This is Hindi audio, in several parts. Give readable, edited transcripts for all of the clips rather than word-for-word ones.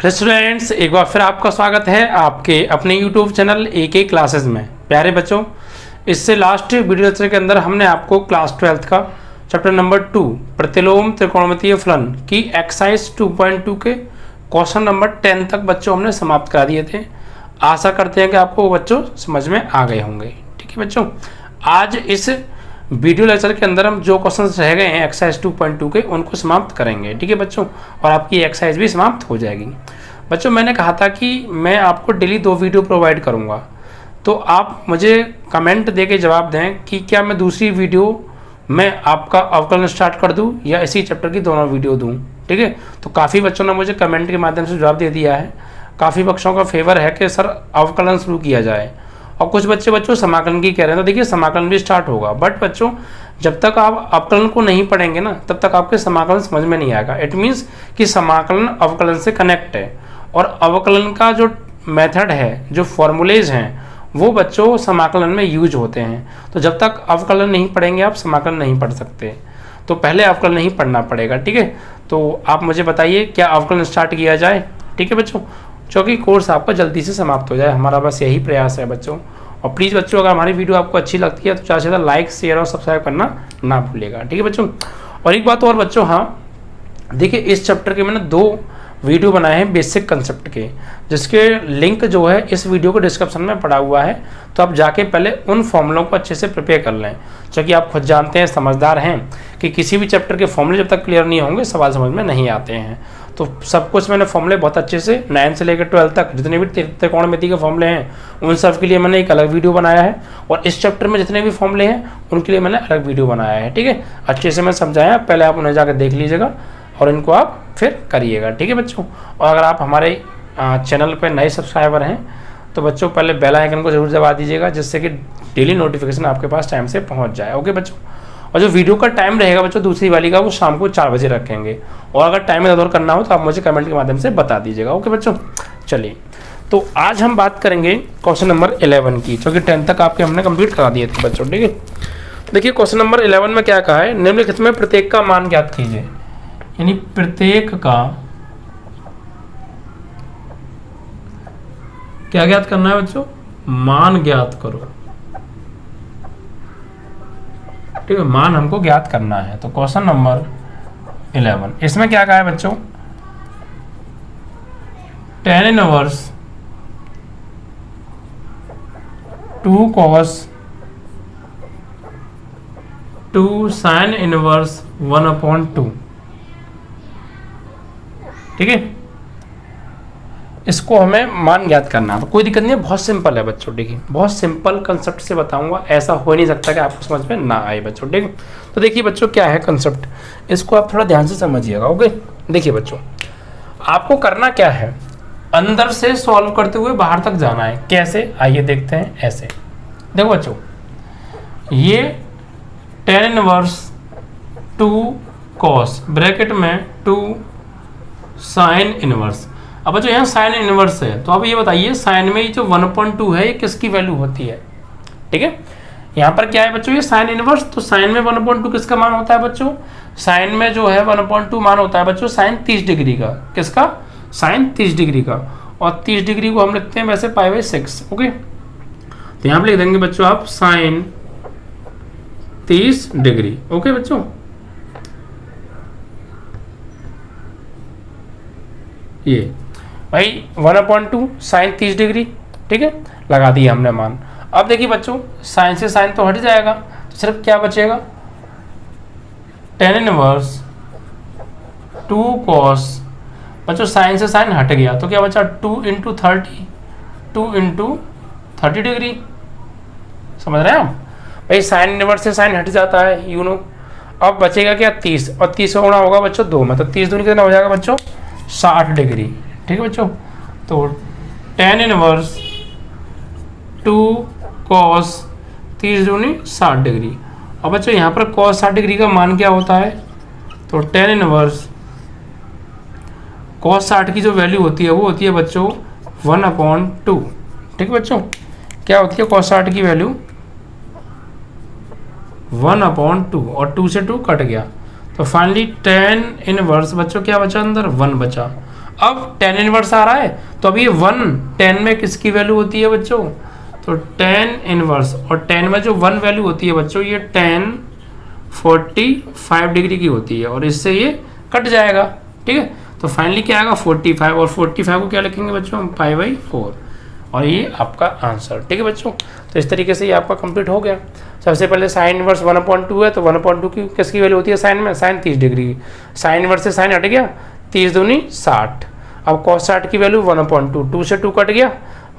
हेलो स्टूडेंट्स, एक बार फिर आपका स्वागत है आपके अपने यूट्यूब चैनल AK क्लासेस में। प्यारे बच्चों, इससे लास्ट वीडियो लेक्चर के अंदर हमने आपको क्लास 12th का चैप्टर नंबर 2 प्रतिलोम त्रिकोणमितीय फलन की एक्सरसाइज 2.2 के क्वेश्चन नंबर 10 तक बच्चों हमने समाप्त करा दिए थे। आशा करते हैं कि आपको वो बच्चों समझ में आ गए होंगे। ठीक है बच्चों, आज इस वीडियो लेक्चर के अंदर हम जो क्वेश्चंस रह गए हैं एक्सरसाइज 2.2 के उनको समाप्त करेंगे। ठीक है बच्चों, और आपकी एक्सरसाइज भी समाप्त हो जाएगी। बच्चों, मैंने कहा था कि मैं आपको डेली 2 वीडियो प्रोवाइड करूंगा, तो आप मुझे कमेंट दे के जवाब दें कि क्या मैं दूसरी वीडियो मैं आपका अवकलन स्टार्ट कर दूं या इसी चैप्टर की दोनों वीडियो दूं। ठीक है, तो काफ़ी बच्चों ने मुझे कमेंट के माध्यम से जवाब दे दिया है। काफ़ी बच्चों का फेवर है कि सर अवकलन शुरू किया जाए, और कुछ बच्चों समाकलन की कह रहे हैं। तो देखिए, समाकलन भी स्टार्ट होगा, बट बच्चों जब तक आप अवकलन को नहीं पढ़ेंगे ना तब तक आपके समाकलन समझ में नहीं आएगा। इट मीन्स कि समाकलन अवकलन से कनेक्ट है, और अवकलन का जो मेथड है, जो फॉर्मूलेज हैं, वो बच्चों समाकलन में यूज होते हैं। तो जब तक अवकलन नहीं पढ़ेंगे आप समाकलन नहीं पढ़ सकते, तो पहले अवकलन नहीं पढ़ना पड़ेगा। ठीक है, तो आप मुझे बताइए क्या अवकलन स्टार्ट किया जाए। ठीक है बच्चों, क्योंकि कोर्स आपका जल्दी से समाप्त हो जाए, हमारा बस यही प्रयास है बच्चों। और प्लीज़ बच्चों, अगर हमारी वीडियो आपको अच्छी लगती है तो ज़्यादा से ज़्यादा लाइक, शेयर और सब्सक्राइब करना ना भूलिएगा। ठीक है बच्चों, और एक बात और बच्चों, हाँ देखिए, इस चैप्टर के मैंने 2 वीडियो बनाए हैं बेसिक कंसेप्ट के, जिसके लिंक जो है इस वीडियो के डिस्क्रिप्शन में पड़ा हुआ है। तो आप जाके पहले उन फॉर्मूलों को अच्छे से प्रिपेयर कर लें, क्योंकि आप खुद जानते हैं, समझदार हैं कि किसी भी चैप्टर के फॉर्मूले जब तक क्लियर नहीं होंगे सवाल समझ में नहीं आते हैं। तो सब कुछ मैंने फॉर्मूले बहुत अच्छे से 9 से लेकर 12 तक जितने भी त्रिकोणमिति के फॉर्मूले हैं उन सब के लिए मैंने एक अलग वीडियो बनाया है, और इस चैप्टर में जितने भी फॉर्मूले हैं उनके लिए मैंने अलग वीडियो बनाया है। ठीक है, अच्छे से मैं समझाया, पहले आप उन्हें जाकर देख लीजिएगा और इनको आप फिर करिएगा। ठीक है बच्चों, और अगर आप हमारे चैनल पर नए सब्सक्राइबर हैं तो बच्चों पहले बेल आइकन को जरूर दबा दीजिएगा, जिससे कि डेली नोटिफिकेशन आपके पास टाइम से पहुंच जाए। ओके बच्चों, और जो वीडियो का टाइम रहेगा बच्चों दूसरी वाली का, वो शाम को 4 बजे रखेंगे, और अगर टाइम इधर करना हो तो आप मुझे कमेंट के माध्यम से बता दीजिएगा। ओके बच्चों, चलिए तो आज हम बात करेंगे क्वेश्चन नंबर 11 की, जो कि 10 तक आपके हमने कंप्लीट करा दिए थे बच्चों। ठीक है, देखिए क्वेश्चन नंबर 11 में क्या कहा है, निम्नलिखित में प्रत्येक का मान ज्ञात कीजिए। यानी प्रत्येक का क्या ज्ञात करना है बच्चों, मान ज्ञात करो। ठीक है, मान हमको ज्ञात करना है। तो क्वेश्चन नंबर 11 इसमें क्या कहा है बच्चों, tan inverse 2 cos 2 sin inverse 1/2। ठीक है, इसको हमें मान ज्ञात करना है। तो कोई दिक्कत नहीं है, बहुत सिंपल है बच्चों। ठीक है, बहुत सिंपल कंसेप्ट से बताऊंगा, ऐसा हो नहीं सकता कि आपको समझ में ना आए बच्चों। ठीक है, तो देखिए बच्चों क्या है कंसेप्ट, इसको आप थोड़ा ध्यान से समझिएगा। ओके, देखिए बच्चों, आपको करना क्या है, अंदर से सॉल्व करते हुए बाहर तक जाना है। कैसे, आइए देखते हैं। ऐसे देखो बच्चों, ये tan इनवर्स 2 cos ब्रैकेट में 2 sin इनवर्स। अब बच्चों यहाँ साइन इनवर्स है, तो अब ये बताइए साइन में ये जो 1/2 है ये किसकी वैल्यू होती है। ठीक है, यहाँ पर क्या है बच्चों, ये साइन इनवर्स, तो साइन में 1/2 किसका मान होता है बच्चों, साइन में जो है 1/2 मान होता है बच्चों साइन 30 डिग्री का। किसका, साइन 30 डिग्री का, और 30 डिग्री को हम लिखते हैं वैसे π/6। ओके, तो यहाँ पर लिख देंगे बच्चों आप साइन 30 डिग्री। ओके बच्चों, ये भाई 1/2 साइन 30 डिग्री। ठीक है, लगा दिया हमने मान। अब देखिए बच्चों, साइन से साइन तो हट जाएगा, तो सिर्फ क्या बचेगा, tan इनवर्स 2 cos। बच्चों साइन से साइन हट गया तो क्या बचा, 2 × 30, 2 × 30 डिग्री। समझ रहे हैं आप भाई, साइन इनवर्स से साइन हट जाता है, यू नो। अब बचेगा क्या, 30, और 30 का गुणा होगा बच्चों 2, मतलब 30 दूनी कितना हो जाएगा बच्चों, 60 डिग्री। ठीक है बच्चों, तो tan इनवर्स 2 cos 30 दूनी 60 डिग्री। अब बच्चों यहाँ पर cos 60 डिग्री का मान क्या होता है, तो tan इनवर्स cos 60 की जो वैल्यू होती है वो होती है बच्चों 1/2। ठीक है बच्चों, क्या होती है cos 60 की वैल्यू 1/2, और 2 से 2 कट गया, तो फाइनली tan इनवर्स बच्चों क्या बचा, अंदर 1 बचा। अब टेन इनवर्स आ रहा है, तो अब ये 1 10 में किसकी वैल्यू होती है बच्चों, तो टेन इनवर्स, और 10 में जो 1 वैल्यू होती है बच्चों ये 10 45 डिग्री की होती है, और इससे ये कट जाएगा। ठीक है, तो फाइनली क्या आएगा 45, और 45 को क्या लिखेंगे बच्चों हम, π/4, और ये आपका आंसर। ठीक है बच्चों, तो इस तरीके से ये आपका कंप्लीट हो गया। सबसे पहले साइन इनवर्स 1/2 है, तो 1/2 की किसकी वैल्यू होती है साइन में, साइन 30 डिग्री की, साइन इनवर्स से साइन हट गया, 30 दूनी 60। अब cos 60 की वैल्यू 1/2, 2 से 2 कट गया,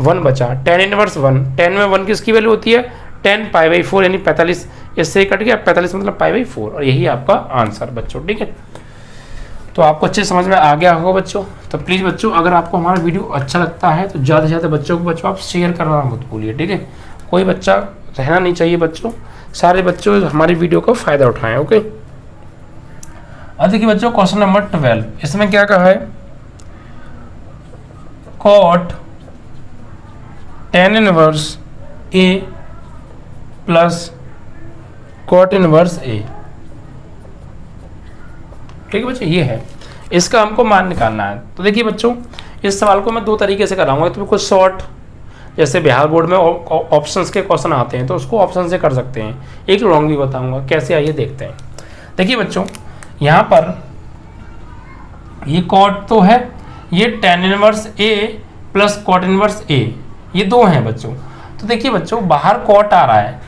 1 बचा, टेन इनवर्स 1, 10 में 1 किसकी वैल्यू होती है 10 π/4 यानी 45, इससे कट गया 45 मतलब π/4, और यही आपका आंसर बच्चों। ठीक है, तो आपको अच्छे समझ में आ गया होगा बच्चों। तो प्लीज़ बच्चों अगर आपको हमारा वीडियो अच्छा लगता है तो ज़्यादा से ज़्यादा बच्चों को आप शेयर करना मत भूलिए। ठीक है, कोई बच्चा रहना नहीं चाहिए बच्चों, सारे बच्चों हमारी वीडियो का फ़ायदा उठाएं। ओके, अब देखिए बच्चों क्वेश्चन नंबर 12, इसमें क्या कहा है, cot tan inverse A plus cot inverse A। ठीक है बच्चों, ये है, इसका हमको मान निकालना है। तो देखिए बच्चों इस सवाल को मैं 2 तरीके से कराऊंगा, तो बिल्कुल शॉर्ट, जैसे बिहार बोर्ड में ऑप्शंस के क्वेश्चन आते हैं तो उसको ऑप्शन से कर सकते हैं, एक लॉन्ग भी बताऊंगा कैसे, आइए देखते हैं। देखिए बच्चों यहाँ पर ये कॉट तो है, ये tan inverse A plus cot inverse A, ये 2 हैं बच्चों। तो देखिए बच्चों बाहर कॉट आ रहा है,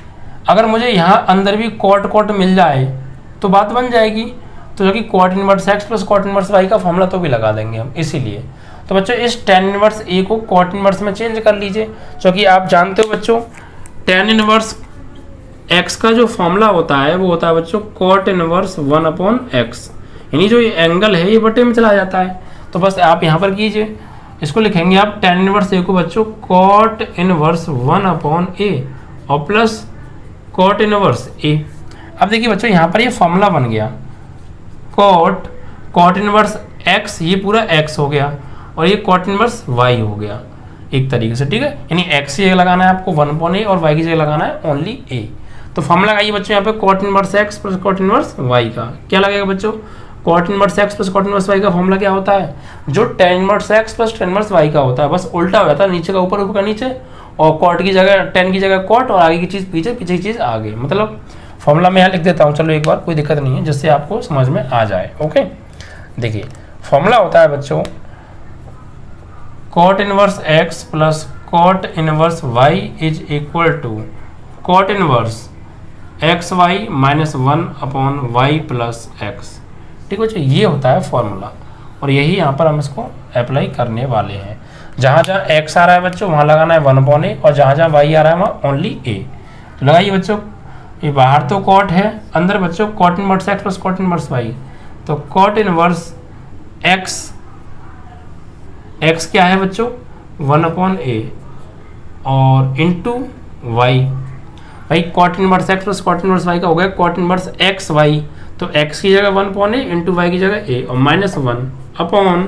अगर मुझे यहाँ अंदर भी कॉट मिल जाए तो बात बन जाएगी, तो जो कि cot inverse x plus cot inverse y का फॉर्मूला तो भी लगा देंगे हम इसीलिए। तो बच्चों इस टेन इनवर्स A को कॉट इनवर्स में चेंज कर लीजिए, क्योंकि आप जानते हो बच्चों टेन इनवर्स x का जो फॉर्मूला होता है वो होता है बच्चों कॉट इनवर्स 1/x, यानी जो ये एंगल है ये बटे में चला जाता है। तो बस आप यहाँ पर कीजिए, इसको लिखेंगे आप टेन इनवर्स A को बच्चों कॉट इनवर्स 1/a और प्लस कॉट इनवर्स A। अब देखिए बच्चों यहाँ पर ये फॉर्मूला बन गया, कॉट इनवर्स x, ये पूरा x हो गया, और ये कॉट इनवर्स y हो गया एक तरीके से। ठीक है, यानी x की जगह लगाना है आपको 1/a और y की जगह लगाना है ओनली a। तो फॉर्मूला लगाइए बच्चों यहाँ पे cot inverse x plus cot inverse y का क्या लगेगा बच्चों, cot inverse x plus cot inverse y का फॉर्मूला क्या होता है, जो tan inverse x plus tan inverse y का होता है, बस उल्टा हो जाता है, नीचे का ऊपर, ऊपर का नीचे, और कॉट की जगह टेन की जगह कॉट, और आगे की चीज़ पीछे, पीछे की चीज़ आगे। मतलब फॉर्मूला मैं यहाँ लिख देता हूँ, चलो एक बार, कोई दिक्कत नहीं है, जिससे आपको समझ में आ जाए। ओके, देखिए फॉर्मूला होता है बच्चों cot inverse x plus cot inverse y is equal to cot inverse xy minus 1/y plus x। ठीक है बच्चों, ये होता है फॉर्मूला, और यही यहाँ पर हम इसको अप्लाई करने वाले हैं। जहाँ जहाँ x आ रहा है बच्चों वहाँ लगाना है 1/a, और जहाँ जहाँ y आ रहा है वहाँ ओनली a। तो लगाइए बच्चों, ये बाहर तो कॉट है, अंदर बच्चों cot inverse x plus cot inverse y, तो कॉट इनवर्स x क्या है बच्चों 1/a और इंटू y, भाई cot inverse x plus cot inverse y का हो गया कॉट इनवर्स x y, तो x की जगह 1/a इंटू y की जगह a, और माइनस 1/1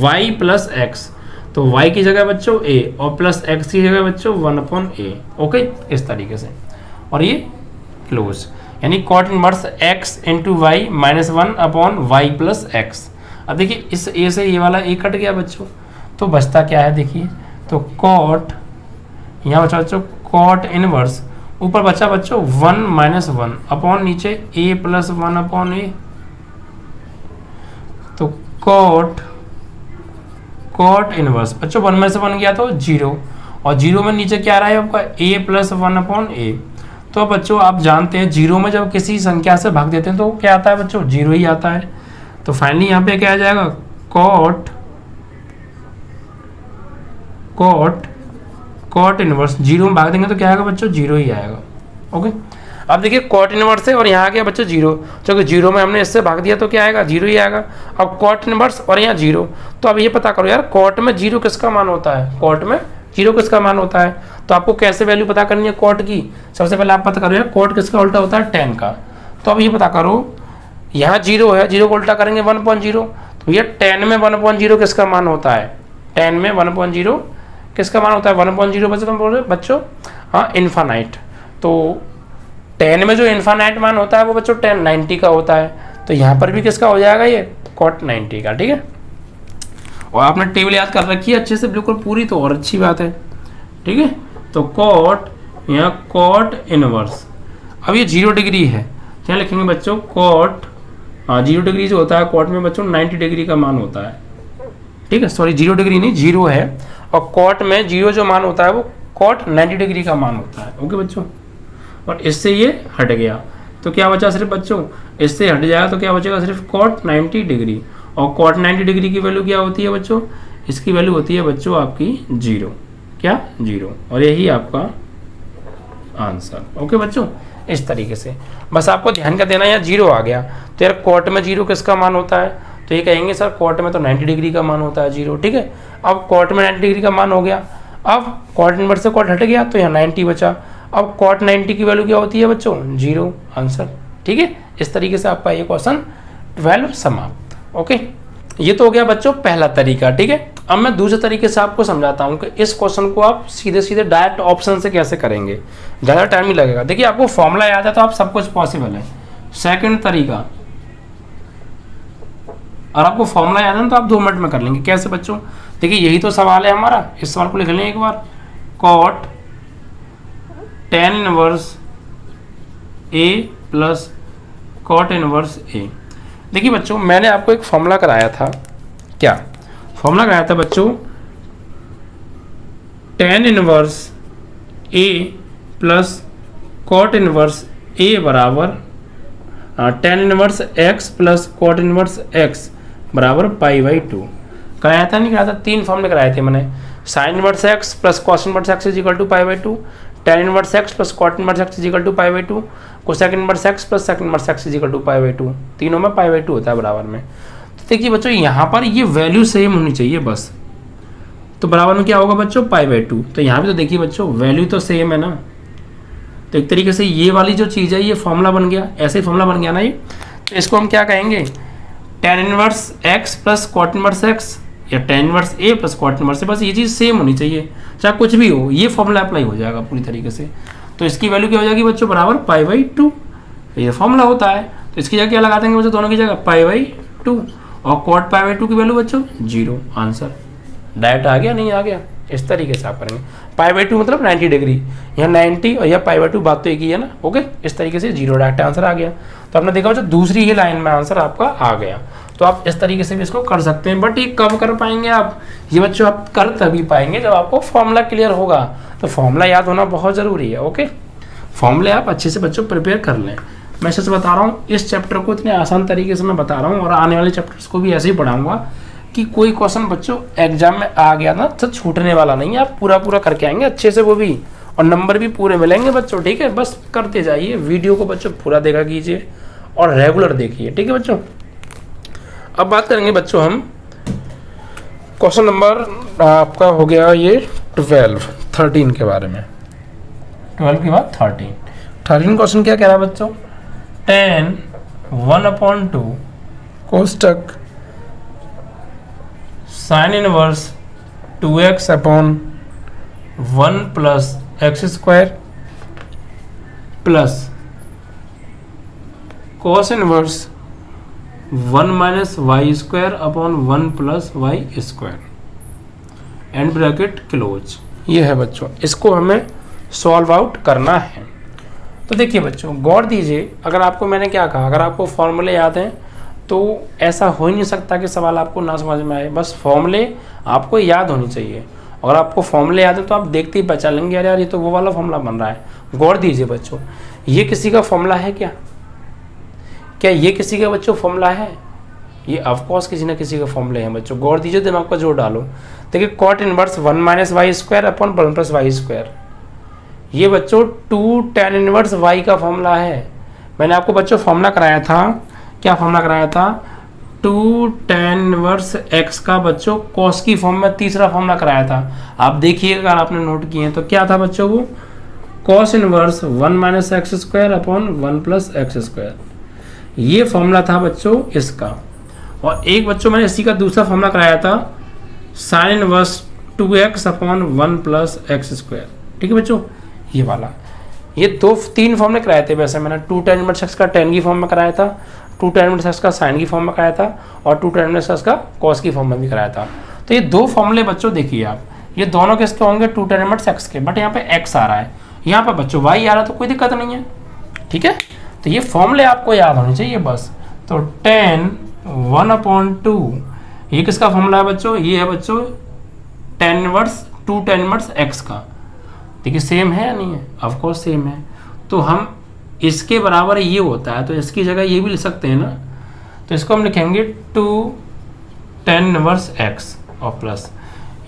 y प्लस x, तो y की जगह बच्चों a और प्लस x की जगह बच्चों 1/a। ओके, इस तरीके से, और ये क्लोज, यानी cot inverse x into y minus 1/y plus x। अब देखिए इस a से ये वाला a कट गया बच्चों, तो बचता क्या है देखिए, तो कॉट, यहाँ बचा बच्चों कॉट इनवर्स, ऊपर बचा बच्चों 1 माइनस 1 अपॉन नीचे a प्लस 1/a, तो कॉट इनवर्स बच्चों 1 में से 1 गया तो 0, और 0 में नीचे क्या आ रहा है आपका a प्लस 1/a। तो बच्चों आप जानते हैं 0 में जब किसी संख्या से भाग देते हैं तो क्या आता है बच्चों 0 ही आता है। तो फाइनली यहाँ पे क्या आ जाएगा कॉट इनवर्स, 0 में भाग देंगे तो क्या आएगा बच्चों 0 ही आएगा। ओके, अब देखिए कॉट इनवर्स है और यहाँ आ गया बच्चों 0, क्योंकि 0 में हमने इससे भाग दिया तो क्या आएगा 0 ही आएगा। अब कॉट इनवर्स और यहाँ 0, तो अब ये पता करो यार कॉट में 0 किसका मान होता है, कॉट में 0 किसका मान होता है। तो आपको कैसे वैल्यू पता करनी है कॉट की, सबसे पहले आप पता करो यार कॉट किसका उल्टा होता है 10 का। तो अब ये पता करो यहाँ 0 है, 0 को उल्टा करेंगे 1/0, तो ये 10 में 1/0 किसका मान होता है, 10 में 1/0 किसका मान होता है 1/0 बच्चों बोल रहे बच्चों, हाँ इन्फानाइट। तो 10 में जो इन्फानाइट मान होता है वो बच्चों 10 90 का होता है, तो यहाँ पर भी किसका हो जाएगा ये कॉट 90 का, ठीक है। और आपने टेबल याद कर रखी है अच्छे से बिल्कुल पूरी, तो और अच्छी बात है, ठीक है। तो कॉट या कॉट इनवर्स, अब ये 0 डिग्री है, क्या लिखेंगे बच्चों, कॉट 0 डिग्री जो होता है कॉट में बच्चों 90 डिग्री का मान होता है, ठीक है। सॉरी 0 डिग्री नहीं 0 है, और कॉट में 0 जो मान होता है वो कॉट 90 डिग्री का मान होता है, ओके बच्चों। और इससे ये हट गया तो क्या बचा सिर्फ बच्चों, इससे हट जाएगा तो क्या बचेगा सिर्फ कॉट 90 डिग्री, और कॉट 90 डिग्री की वैल्यू क्या होती है बच्चों, इसकी वैल्यू होती है बच्चों आपकी 0, क्या 0, और यही आपका आंसर, ओके बच्चों। इस तरीके से बस आपको ध्यान का देना, यार 0 आ गया तो यार कॉट में 0 किसका मान होता है, तो ये कहेंगे सर कॉट में तो 90 डिग्री का मान होता है 0, ठीक है। अब कॉट में 90 डिग्री का मान हो गया, अब कॉट इनवर्स से कॉट हट गया तो यहाँ 90 बचा, अब कॉट 90 की वैल्यू क्या होती है बच्चों, 0, आंसर, ठीक है। इस तरीके से आपका ये क्वेश्चन 12 समाप्त, ओके। ये तो हो गया बच्चों पहला तरीका, ठीक है। अब मैं दूसरे तरीके से आपको समझाता हूँ कि इस क्वेश्चन को आप सीधे सीधे डायरेक्ट ऑप्शन से कैसे करेंगे, ज़्यादा टाइम नहीं लगेगा। देखिए आपको फॉर्मूला याद है तो आप सब कुछ पॉसिबल है। सेकंड तरीका, और आपको फॉर्मूला याद है ना तो आप 2 मिनट में कर लेंगे। कैसे बच्चों, देखिए यही तो सवाल है हमारा, इस सवाल को लिख लें एक बार, cot tan inverse A plus cot inverse A। देखिए बच्चों मैंने आपको एक फॉर्मूला कराया था, क्या फॉर्मूला कराया था बच्चों, tan inverse A plus cot inverse A बराबर tan inverse X plus cot inverse X बराबर π/2 कराया था, नहीं कराया था, 3 फॉर्मूले कराए थे मैंने, sine inverse X plus cos inverse X is equal to π/2, tan inverse X plus cot inverse X is equal to π/2, cosec inverse X plus sec inverse X is equal to π/2, तीनों में π/2 होता है बराबर में। तो देखिए बच्चों यहाँ पर ये वैल्यू सेम होनी चाहिए बस, तो बराबर में क्या होगा बच्चों, π/2। तो यहाँ भी तो देखिए बच्चों वैल्यू तो सेम है ना, तो एक तरीके से ये वाली जो चीज़ है ये फॉर्मूला बन गया, ऐसे ही फॉर्मूला बन गया ना ये। तो इसको हम क्या कहेंगे, tan inverse X plus cot inverse X या tan inverse A plus cot inverse A, बस ये चीज़ सेम होनी चाहिए, चाहे कुछ भी हो, ये फॉर्मूला अप्लाई हो जाएगा पूरी तरीके से। तो इसकी वैल्यू क्या हो जाएगी बच्चों, बराबर π/2, ये फॉर्मूला होता है। तो इसकी जगह क्या लगा देंगे बच्चों, दोनों की जगह π/2, और कॉट π/2 की वैल्यू बच्चों 0, आंसर डायरेक्ट आ गया, नहीं आ गया। इस तरीके से आप करेंगे, π/2 मतलब 90 डिग्री, यहाँ 90 और यह π/2 बात तो एक ही है ना, ओके। इस तरीके से 0 डायरेक्ट आंसर आ गया। तो आपने देखा बच्चों दूसरी ही लाइन में आंसर आपका आ गया। तो आप इस तरीके से भी इसको कर सकते हैं, बट ये कब कर पाएंगे आप, ये बच्चों आप कर तभी पाएंगे जब आपको फॉर्मूला क्लियर होगा। तो फॉर्मूला याद होना बहुत ज़रूरी है, ओके। फॉर्मूले आप अच्छे से बच्चों प्रिपेयर कर लें। मैं सच बता रहा हूँ, इस चैप्टर को इतने आसान तरीके से मैं बता रहा हूँ, और आने वाले चैप्टर्स को भी ऐसे ही पढ़ाऊंगा कि कोई क्वेश्चन बच्चों एग्जाम में आ गया ना तो छूटने वाला नहीं है, आप पूरा पूरा करके आएंगे अच्छे से, वो भी, और नंबर भी पूरे मिलेंगे बच्चों, ठीक है। बस करते जाइए, वीडियो को बच्चों पूरा देखा कीजिए और रेगुलर देखिए, ठीक है बच्चों। अब बात करेंगे बच्चों हम क्वेश्चन नंबर आपका हो गया ये 13 के बारे में। 12 के बाद 13 क्वेश्चन क्या कह रहा है बच्चों, tan 1/2 कोष्टक sine inverse 2x/1 plus x² plus cos inverse 1 minus y²/1 plus y², and bracket close. ये है बच्चों, इसको हमें सॉल्व आउट करना है। तो देखिए बच्चों गौर दीजिए, अगर आपको मैंने क्या कहा, अगर आपको फॉर्मूले याद हैं तो ऐसा हो ही नहीं सकता कि सवाल आपको ना समझ में आए। बस फॉर्मूले आपको याद होनी चाहिए, अगर आपको फॉर्मूले याद है तो आप देखते ही पहचान लेंगे, अरे यार ये तो वो वाला फॉर्मूला बन रहा है। गौर दीजिए बच्चों, ये किसी का फॉर्मूला है क्या, क्या ये किसी का बच्चों फॉर्मूला है, ये ऑफकोर्स किसी ना किसी का फॉर्मूले हैं बच्चों। गौर दीजिए, दिमाग का जोर डालो। देखिए cot inverse 1 minus y²/1 plus y², ये बच्चों 2 tan इनवर्स y का फॉर्मूला है। मैंने आपको बच्चों फॉर्मूला कराया था, क्या फॉर्मूला कराया था, 2 tan इनवर्स x का बच्चों cos की फॉर्म में तीसरा फॉर्मूला कराया था। आप देखिएगा अगर आपने नोट किए हैं तो क्या था बच्चों, वो cos inverse 1 minus x²/1 plus x², ये फॉर्मूला था बच्चों इसका। और एक बच्चों मैंने इसी का दूसरा फॉर्मूला कराया था, sine inverse 2x/1 plus x², ठीक है बच्चों, ये वाला। ये 3 फॉर्मूले कराए थे वैसे मैंने, 2 tan इनवर्स x का tan की फॉर्म में कराया था, टू tan इनवर्स एक्स का साइन की फॉर्म में कराया था और टू tan इनवर्स एक्स का कॉस की फॉर्म में भी कराया था। तो ये दो फॉर्मूले बच्चों देखिए आप, ये दोनों किसके होंगे, टू tan इनवर्स एक्स के, बट यहाँ पे एक्स आ रहा है, यहाँ पे बच्चों वाई आ रहा है, तो कोई दिक्कत नहीं है, ठीक है। तो ये फॉर्मूले आपको याद होने चाहिए बस। तो tan 1/2 ये किसका फॉर्मूला है बच्चों, ये है बच्चों tan inverse two tan inverse x का। देखिए सेम है या नहीं है, ऑफ कोर्स सेम है। तो हम इसके बराबर ये होता है तो इसकी जगह ये भी लिख सकते हैं ना, तो इसको हम लिखेंगे टू tan इनवर्स एक्स और प्लस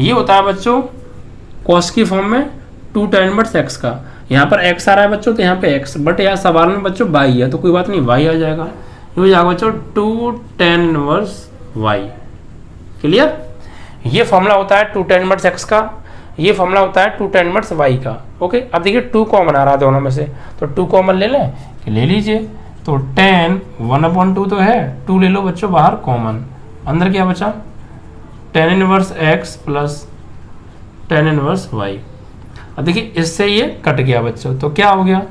ये होता है बच्चों कॉस की फॉर्म में टू tan इनवर्स एक्स का। यहाँ पर x आ रहा है बच्चों तो यहाँ पे x, बट यहाँ सवाल में बच्चों y है तो कोई बात नहीं, y आ जाएगा, ये हो जाएगा बच्चों two tan inverse y। Clear, ये फॉर्मूला होता है टू tan इनवर्स x का, ये फॉर्मूला होता है टू tan इनवर्स y का। ओके, अब देखिए टू कॉमन आ रहा है दोनों में से, तो टू कॉमन ले लें कि ले लीजिए। तो tan 1/2 तो है, टू ले लो बच्चों बाहर कॉमन, अंदर क्या बचा tan inverse x plus tan inverse y। अब देखिए इससे ये कट गया बच्चों, तो क्या हो गया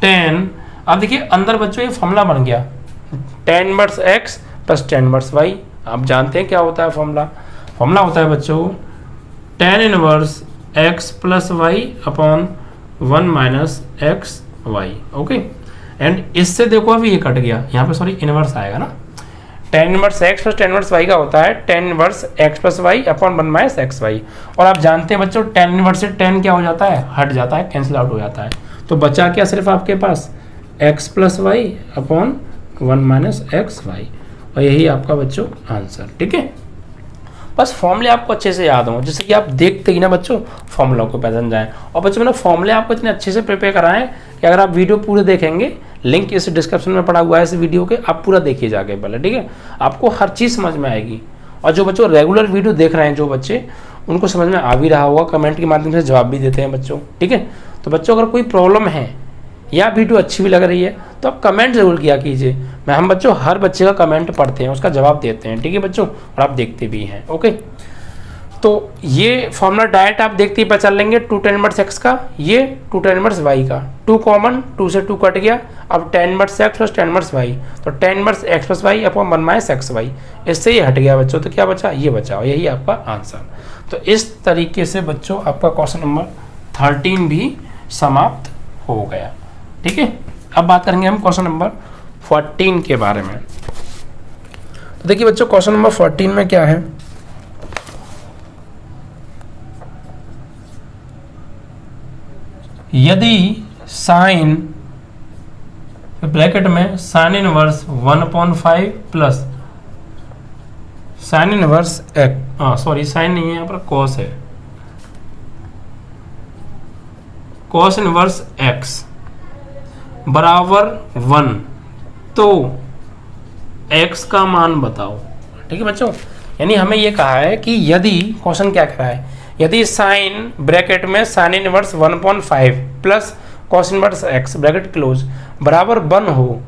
tan, अब देखिए अंदर बच्चों ये फॉर्मूला बन गया tan inverse x plus tan inverse y। आप जानते हैं क्या होता है फॉर्मूला, फॉर्मूला होता है बच्चों tan inverse x plus y upon 1 minus x y. Okay, and इससे देखो अभी ये कट गया, यहाँ पे सॉरी इनवर्स आएगा ना, tan inverse x plus tan inverse y का होता है tan inverse x plus y upon 1 minus x y. और आप जानते हैं बच्चों tan इनवर्स से tan क्या हो जाता है, हट जाता है, कैंसिल आउट हो जाता है। तो बचा क्या सिर्फ आपके पास x plus y upon 1 minus x y, और यही आपका बच्चों आंसर। ठीक है, बस फॉर्मूले आपको अच्छे से याद हों, जैसे कि आप देखते ही ना बच्चों फॉर्मूला को पहचान जाएं। और बच्चों मैंने फॉर्मूले आपको इतने अच्छे से प्रिपेयर कराएं कि अगर आप वीडियो पूरे देखेंगे, लिंक इस डिस्क्रिप्शन में पड़ा हुआ है इस वीडियो के, आप पूरा देखिए जाके पहले, ठीक है, आपको हर चीज़ समझ में आएगी। और जो बच्चों रेगुलर वीडियो देख रहे हैं जो बच्चे, उनको समझ में आ भी रहा होगा, कमेंट के माध्यम से जवाब भी देते हैं बच्चों। ठीक है, तो बच्चों अगर कोई प्रॉब्लम है या वीडियो अच्छी भी लग रही है तो आप कमेंट जरूर किया कीजिए। हम बच्चों हर बच्चे का कमेंट पढ़ते हैं, उसका जवाब देते हैं। ठीक है बच्चों, और आप देखते भी हैं। ओके, तो ये फॉर्मूला डायरेक्ट आप देखते ही पहचान लेंगे, टू tan इनवर्स एक्स का, ये टू tan इनवर्स वाई का, टू कॉमन, टू से टू कट गया, अब tan inverse x plus tan inverse y, तो tan inverse x plus y upon 1 minus x y, इससे ये हट गया बच्चों, तो क्या बचा, ये बचा, और यही आपका आंसर। तो इस तरीके से बच्चों आपका क्वेश्चन नंबर 13 भी समाप्त हो गया। ठीक है, अब बात करेंगे हम क्वेश्चन नंबर 14 के बारे में। तो देखिए बच्चों क्वेश्चन नंबर 14 में क्या है, यदि साइन ब्रैकेट में sine inverse 1/5 plus sine inverse sorry sine नहीं है यहाँ पर, कॉस है, कॉस इनवर्स एक्स बराबर 1, तो x का मान बताओ। ठीक है बच्चों, यानी हमें ये कहा है कि यदि, क्वेश्चन क्या कह रहा है, यदि साइन ब्रैकेट में sine inverse 1/5 plus cos inverse x bracket close बराबर 1 हो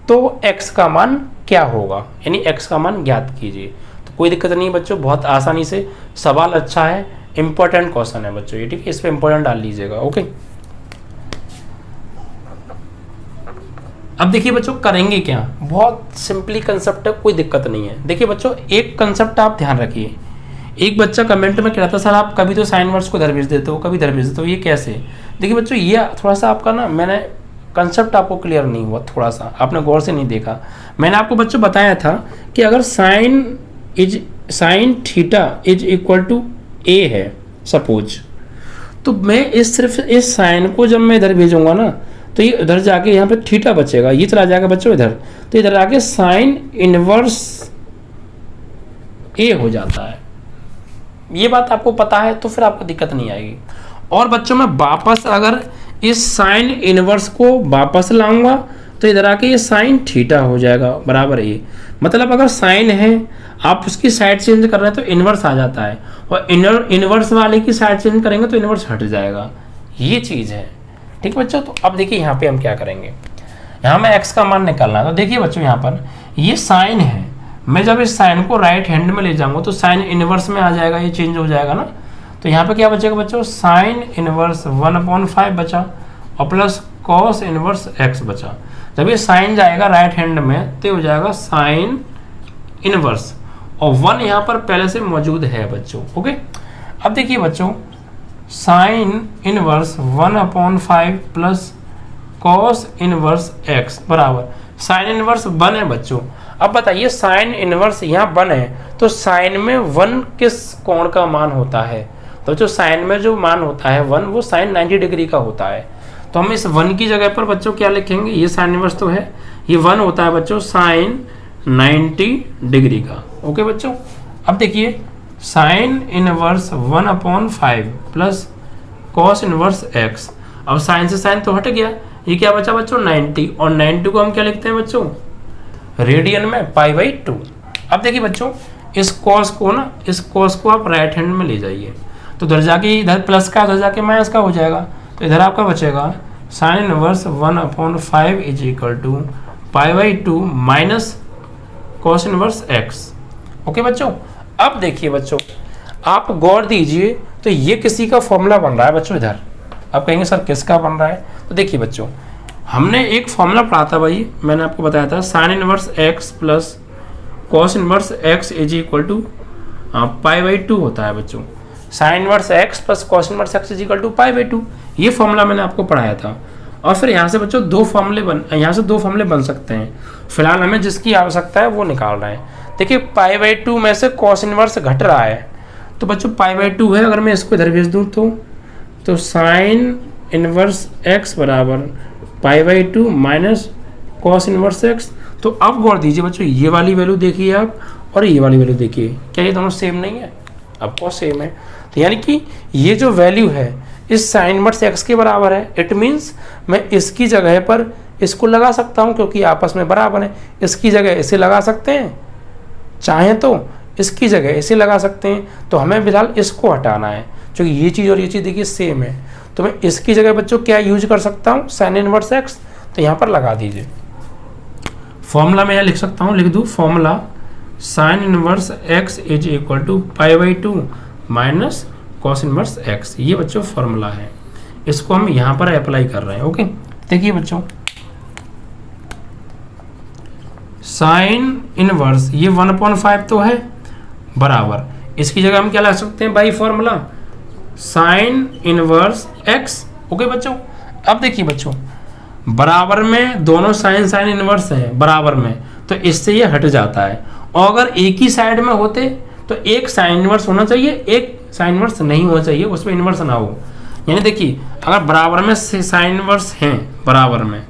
तो x का मान क्या होगा, यानी x का मान ज्ञात कीजिए। तो कोई दिक्कत नहीं बच्चों, बहुत आसानी से, सवाल अच्छा है, इंपॉर्टेंट क्वेश्चन है बच्चों ये। ठीक है, इस पर इंपॉर्टेंट डाल लीजिएगा। ओके, अब देखिए बच्चों करेंगे क्या, बहुत सिंपली कंसेप्ट है, कोई दिक्कत नहीं है। देखिए बच्चों एक कंसेप्ट आप ध्यान रखिए, एक बच्चा कमेंट में कह रहा था सर आप कभी तो साइन इनवर्स को इधर भेज देते हो, कभी इधर भेज देते हो, ये कैसे। देखिए बच्चों ये थोड़ा सा आपका ना, मैंने कंसेप्ट आपको क्लियर नहीं हुआ, थोड़ा सा आपने गौर से नहीं देखा। मैंने आपको बच्चों बताया था कि अगर sine theta is equal to A है सपोज, तो मैं सिर्फ इस साइन को जब मैं इधर भेजूंगा ना, तो ये इधर जाके यहाँ पे थीटा बचेगा, ये चला जाएगा बच्चों इधर, तो इधर आके साइन इनवर्स ए हो जाता है। ये बात आपको पता है तो फिर आपको दिक्कत नहीं आएगी। और बच्चों मैं वापस अगर इस साइन इनवर्स को वापस लाऊंगा तो इधर आके ये साइन थीटा हो जाएगा बराबर ए। मतलब अगर साइन है आप उसकी साइड चेंज कर रहे हैं तो इनवर्स आ जाता है, और इनवर्स वाले की साइड चेंज करेंगे तो इनवर्स हट जाएगा, ये चीज़ है। ठीक है बच्चों, तो अब देखिए यहाँ पे हम क्या करेंगे, यहाँ में x का मान निकालना है। तो देखिए बच्चों यहाँ पर ये साइन है, मैं जब इस साइन को राइट हैंड में ले जाऊंगा तो साइन इनवर्स में आ जाएगा, ये चेंज हो जाएगा ना। तो यहाँ पे क्या बचेगा बच्चों, साइन इनवर्स 1/5 बचा और प्लस कॉस इनवर्स x बचा। जब ये साइन जाएगा राइट हैंड में तो ये हो जाएगा साइन इनवर्स, और 1 यहाँ पर पहले से मौजूद है बच्चों। ओके, अब देखिए बच्चों, sine inverse 1/5 plus cos inverse x बराबर साइन इनवर्स 1 है बच्चों। अब बताइए साइन इनवर्स यहाँ 1 है तो साइन में 1 किस कोण का मान होता है? तो जो साइन में जो मान होता है 1 वो साइन 90 डिग्री का होता है। तो हम इस 1 की जगह पर बच्चों क्या लिखेंगे? ये साइन इनवर्स तो है, ये 1 होता है बच्चों साइन 90 डिग्री का। ओके बच्चों, अब देखिए sign inverse 1/5 plus cos inverse x। अब साइन से साइन तो हट गया, ये क्या बचा बच्चों 90, और 90 को हम क्या लिखते हैं बच्चों? रेडियन में π/2। अब देखिए बच्चों, इस कॉस को ना, इस कॉस को आप राइट हैंड में ले जाइए तो इधर जाके इधर प्लस का, उधर जाके माइनस का हो जाएगा, तो इधर आपका बचेगा sine inverse 1/5 is equal to π/2 minus cos inverse x। Okay बच्चों, अब देखिए बच्चों, आप गौर दीजिए तो ये किसी का फॉर्मूला बन रहा है बच्चों। इधर आप कहेंगे सर किसका बन रहा है? तो देखिए बच्चों, हमने एक फॉर्मूला पढ़ा था भाई, मैंने आपको बताया था sine inverse x plus cos inverse x is equal to π/2 होता है बच्चों। Sine inverse x plus cos inverse x is equal to π/2, ये फॉर्मूला मैंने आपको पढ़ाया था। और फिर यहाँ से बच्चों दो फॉर्मूले बन सकते हैं। फिलहाल हमें जिसकी आवश्यकता है वो निकाल रहे हैं। देखिए π/2 में से कॉस इनवर्स घट रहा है, तो बच्चों π/2 है, अगर मैं इसको इधर भेज दूँ तो साइन इनवर्स x बराबर π/2 माइनस कॉस इनवर्स x। तो अब गौर दीजिए बच्चों, ये वाली वैल्यू देखिए आप और ये वाली वैल्यू देखिए, क्या ये दोनों सेम नहीं है? अब कॉस सेम है, तो यानी कि ये जो वैल्यू है इस साइन इनवर्स x के बराबर है। इट मीन्स मैं इसकी जगह पर इसको लगा सकता हूँ क्योंकि आपस में बराबर है। इसकी जगह इसे लगा सकते हैं, चाहें तो इसकी जगह इसे लगा सकते हैं। तो हमें फिलहाल इसको हटाना है क्योंकि ये चीज़ और ये चीज़ देखिए सेम है। तो मैं इसकी जगह बच्चों क्या यूज कर सकता हूँ? Sign inverse x। तो यहाँ पर लगा दीजिए फॉर्मूला में यहाँ लिख सकता हूँ, लिख दूँ formula sine inverse x is equal to π/2 minus cos inverse x। ये बच्चों फॉर्मूला है, इसको हम यहाँ पर अप्लाई कर रहे हैं। ओके, देखिए बच्चों, साइन इनवर्स ये 1/5 तो है बराबर, इसकी जगह हम क्या ला सकते हैं by formula sine inverse x। Okay बच्चों, अब देखिए बच्चों, बराबर में दोनों साइन इनवर्स हैं बराबर में, तो इससे ये हट जाता है। और अगर एक ही साइड में होते तो एक साइन इनवर्स होना चाहिए, एक साइन इनवर्स नहीं होना चाहिए, उसमें इनवर्स ना हो। यानी देखिए अगर बराबर में साइन इनवर्स हैं बराबर में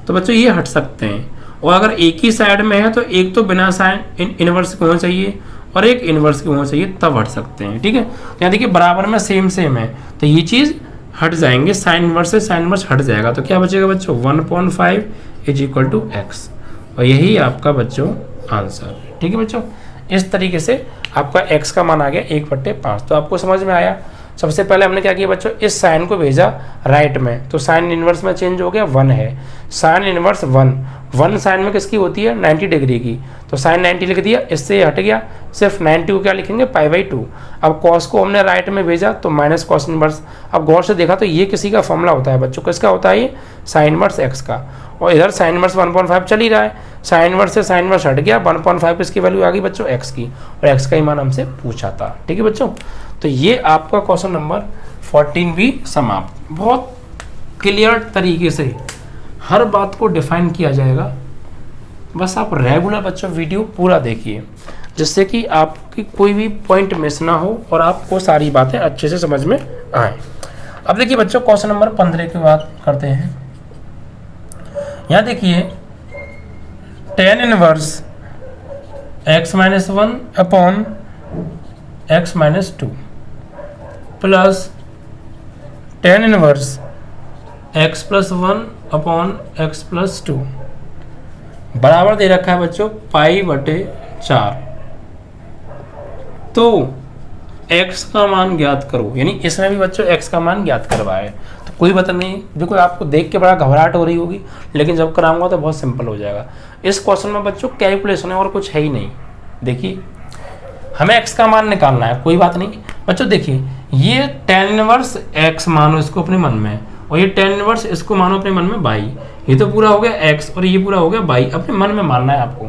तो बच्चों ये हट सकते हैं, और अगर एक ही साइड में है तो एक तो बिना साइन इनवर्स के होना चाहिए और एक इनवर्स के होना चाहिए, तब हट सकते हैं। ठीक है, यहाँ देखिए बराबर में सेम है तो ये चीज़ हट जाएंगे, साइन इनवर्स से साइन इनवर्स हट जाएगा, तो क्या बचेगा बच्चों 1/5 इज इक्वल टू x, और यही आपका बच्चों आंसर। ठीक है बच्चों, इस तरीके से आपका x का मान आ गया 1/5। तो आपको समझ में आया। सबसे पहले हमने क्या किया बच्चों, इस साइन को भेजा राइट में, तो साइन इनवर्स में चेंज हो गया 1 है। साइन इनवर्स 1 साइन में किसकी होती है 90 डिग्री की, तो साइन 90 लिख दिया, इससे हट गया, सिर्फ 90 को क्या लिखेंगे π/2। अब कॉस को हमने राइट में भेजा तो माइनस कॉस इनवर्स। अब गौर से देखा तो ये किसी का फॉर्मूला होता है बच्चों, किसका होता है ये साइन इनवर्स x का, और इधर साइन इनवर्स 1/5 चल ही रहा है, साइन इनवर्स से साइन इनवर्स हट गया, 1/5 इसकी वैल्यू आ गई बच्चों x की, और x का ही मान हमसे पूछा था। ठीक है बच्चों, तो ये आपका क्वेश्चन नंबर 14 भी समाप्त। बहुत क्लियर तरीके से हर बात को डिफाइन किया जाएगा, बस आप रेगुलर बच्चों वीडियो पूरा देखिए जिससे कि आपकी कोई भी पॉइंट मिस ना हो और आपको सारी बातें अच्छे से समझ में आए। अब देखिए बच्चों क्वेश्चन नंबर 15 की बात करते हैं। यहाँ देखिए tan inverse x-1 upon x-2 plus tan inverse x+1 upon x+2 बराबर दे रखा है बच्चों π/4। तो x का मान ज्ञात करो, यानी इसमें भी बच्चों x का मान ज्ञात करवाए। तो कोई बात नहीं, देखो आपको देख के बड़ा घबराहट हो रही होगी, लेकिन जब कराऊंगा तो बहुत सिंपल हो जाएगा। इस क्वेश्चन में बच्चों कैलकुलेशन है और कुछ है ही नहीं। देखिए हमें x का मान निकालना है, कोई बात नहीं बच्चों। देखिए ये tan इनवर्स x मानो इसको अपने मन में, और ये टेन इनवर्स इसको मानो अपने मन में बाई। ये तो पूरा हो गया x और ये पूरा हो गया बाई। अपने मन में मानना है आपको।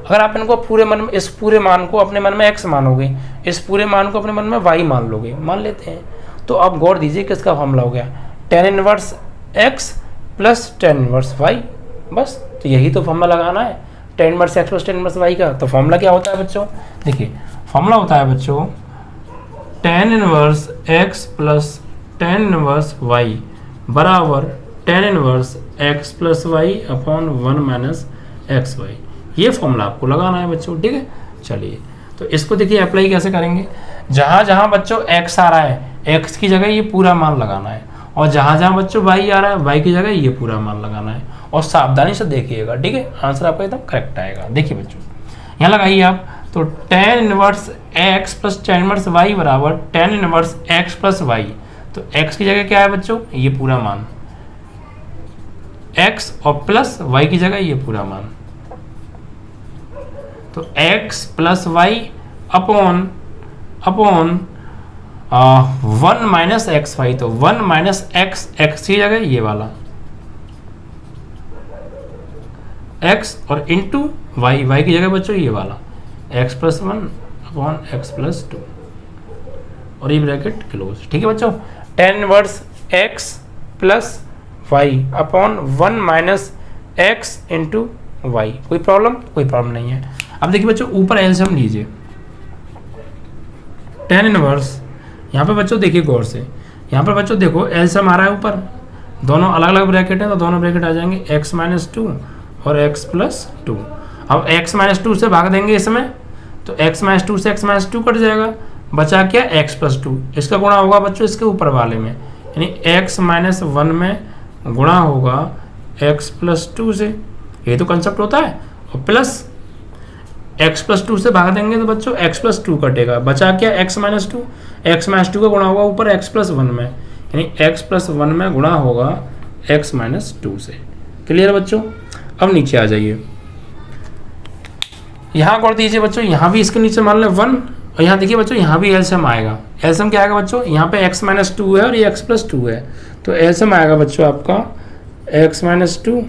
अगर आप इनको पूरे मन में, इस पूरे मान को अपने मन में x मानोगे, इस पूरे मान को अपने मन में y मान लोगे, मान लेते हैं। तो आप गौर दीजिए किसका फॉर्मूला हो गया, tan inverse x plus tan inverse y। बस तो यही तो फॉर्मूला लगाना है, ten inverse x plus tan inverse y का। तो फॉर्मूला क्या होता है बच्चों, देखिए फॉर्मूला होता है बच्चों tan inverse x plus tan inverse y बराबर tan inverse x plus y upon 1 minus x y. ये फॉर्मूला आपको लगाना है बच्चों, ठीक है। चलिए तो इसको देखिए अप्लाई कैसे करेंगे। जहाँ जहाँ बच्चों x आ रहा है x की जगह ये पूरा मान लगाना है, और जहाँ जहाँ बच्चों y आ रहा है y की जगह ये पूरा मान लगाना है। और सावधानी से देखिएगा, ठीक है, आंसर आपका एकदम करेक्ट आएगा। देखिए बच्चों यहाँ लगाइए आप, तो tan inverse x plus tan inverse y बराबर tan inverse x plus y. तो x की जगह क्या है बच्चों, ये पूरा मान, x और प्लस y की जगह ये पूरा मान। तो x plus y upon 1 minus x y. तो 1 माइनस एक्स, एक्स की जगह ये वाला x और इंटू वाई, वाई की जगह बच्चों ये वाला x plus 1 upon x plus 2 और ये ब्रैकेट क्लोज, ठीक है बच्चों। Tan inverse x plus y upon 1 minus x into y. कोई प्रॉब्लम नहीं है। अब देखिए बच्चों ऊपर एलसीएम लीजिए, टेन इनवर्स, यहाँ पे बच्चों देखिए गौर से, यहाँ पर बच्चों देखो एलसीएम आ रहा है ऊपर, दोनों अलग अलग ब्रैकेट हैं तो दोनों ब्रैकेट आ जाएंगे x माइनस 2 और x प्लस 2। अब x माइनस 2 से भाग देंगे इसमें, तो x माइनस 2 से x माइनस 2 कट जाएगा, बचा क्या x प्लस 2। इसका गुणा होगा बच्चों इसके ऊपर वाले में, यानी x माइनस 1 में गुणा होगा x प्लस 2 से। ये तो कंसेप्ट होता है। और प्लस x प्लस 2 से भाग देंगे तो बच्चों x प्लस 2 कटेगा, बचा क्या x माइनस 2। x माइनस 2 का गुणा होगा ऊपर x प्लस 1 में, यानी x प्लस 1 में गुणा होगा x माइनस 2 से। क्लियर है बच्चों। अब नीचे आ जाइए, यहाँ कर दीजिए बच्चों, यहाँ भी इसके नीचे मान लें 1, और यहाँ देखिए बच्चों यहाँ भी एलसीएम आएगा। एलसीएम क्या आएगा बच्चों, यहाँ पे x माइनस 2 है और ये x प्लस 2 है, तो एलसीएम आएगा बच्चों आपका x माइनस 2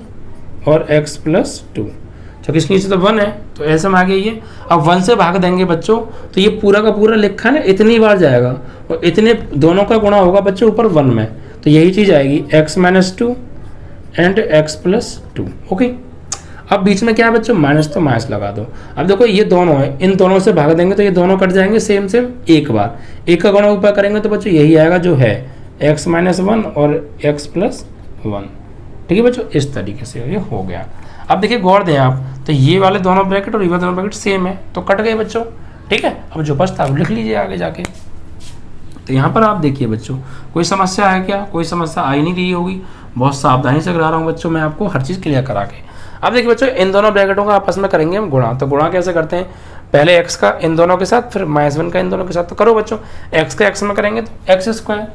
और x प्लस 2। तो किसके नीचे तो 1 है, तो एलसीएम आ गया ये। अब 1 से भाग देंगे बच्चों तो ये पूरा का पूरा लिखा है ना इतनी बार जाएगा, और इतने दोनों का गुणा होगा बच्चों ऊपर 1 में, तो यही चीज़ आएगी x minus 2 and x plus 2। Okay. अब बीच में क्या है बच्चों, माइनस, तो माइनस लगा दो। अब देखो ये दोनों है, इन दोनों से भाग देंगे तो ये दोनों कट जाएंगे सेम एक बार, एक का गुणा ऊपर करेंगे तो बच्चों यही आएगा जो है x माइनस 1 और x प्लस 1। ठीक है बच्चों, इस तरीके से ये हो गया। अब देखिए गौर दें आप, तो ये वाले दोनों ब्रैकेट और ये वाले दोनों ब्रैकेट सेम है, तो कट गए बच्चों। ठीक है, अब जो बचता है लिख लीजिए आगे जाके। तो यहाँ पर आप देखिए बच्चों, कोई समस्या है क्या, कोई समस्या आई नहीं रही होगी। बहुत सावधानी से करा रहा हूँ बच्चों मैं आपको हर चीज़ क्लियर करा के। अब देखिए बच्चों, इन दोनों ब्रैकेटों का आपस में करेंगे हम गुणा। तो गुणा कैसे करते हैं, पहले x का इन दोनों के साथ, फिर -1 का इन दोनों के साथ। तो करो बच्चों, x का x में करेंगे तो x स्क्वायर,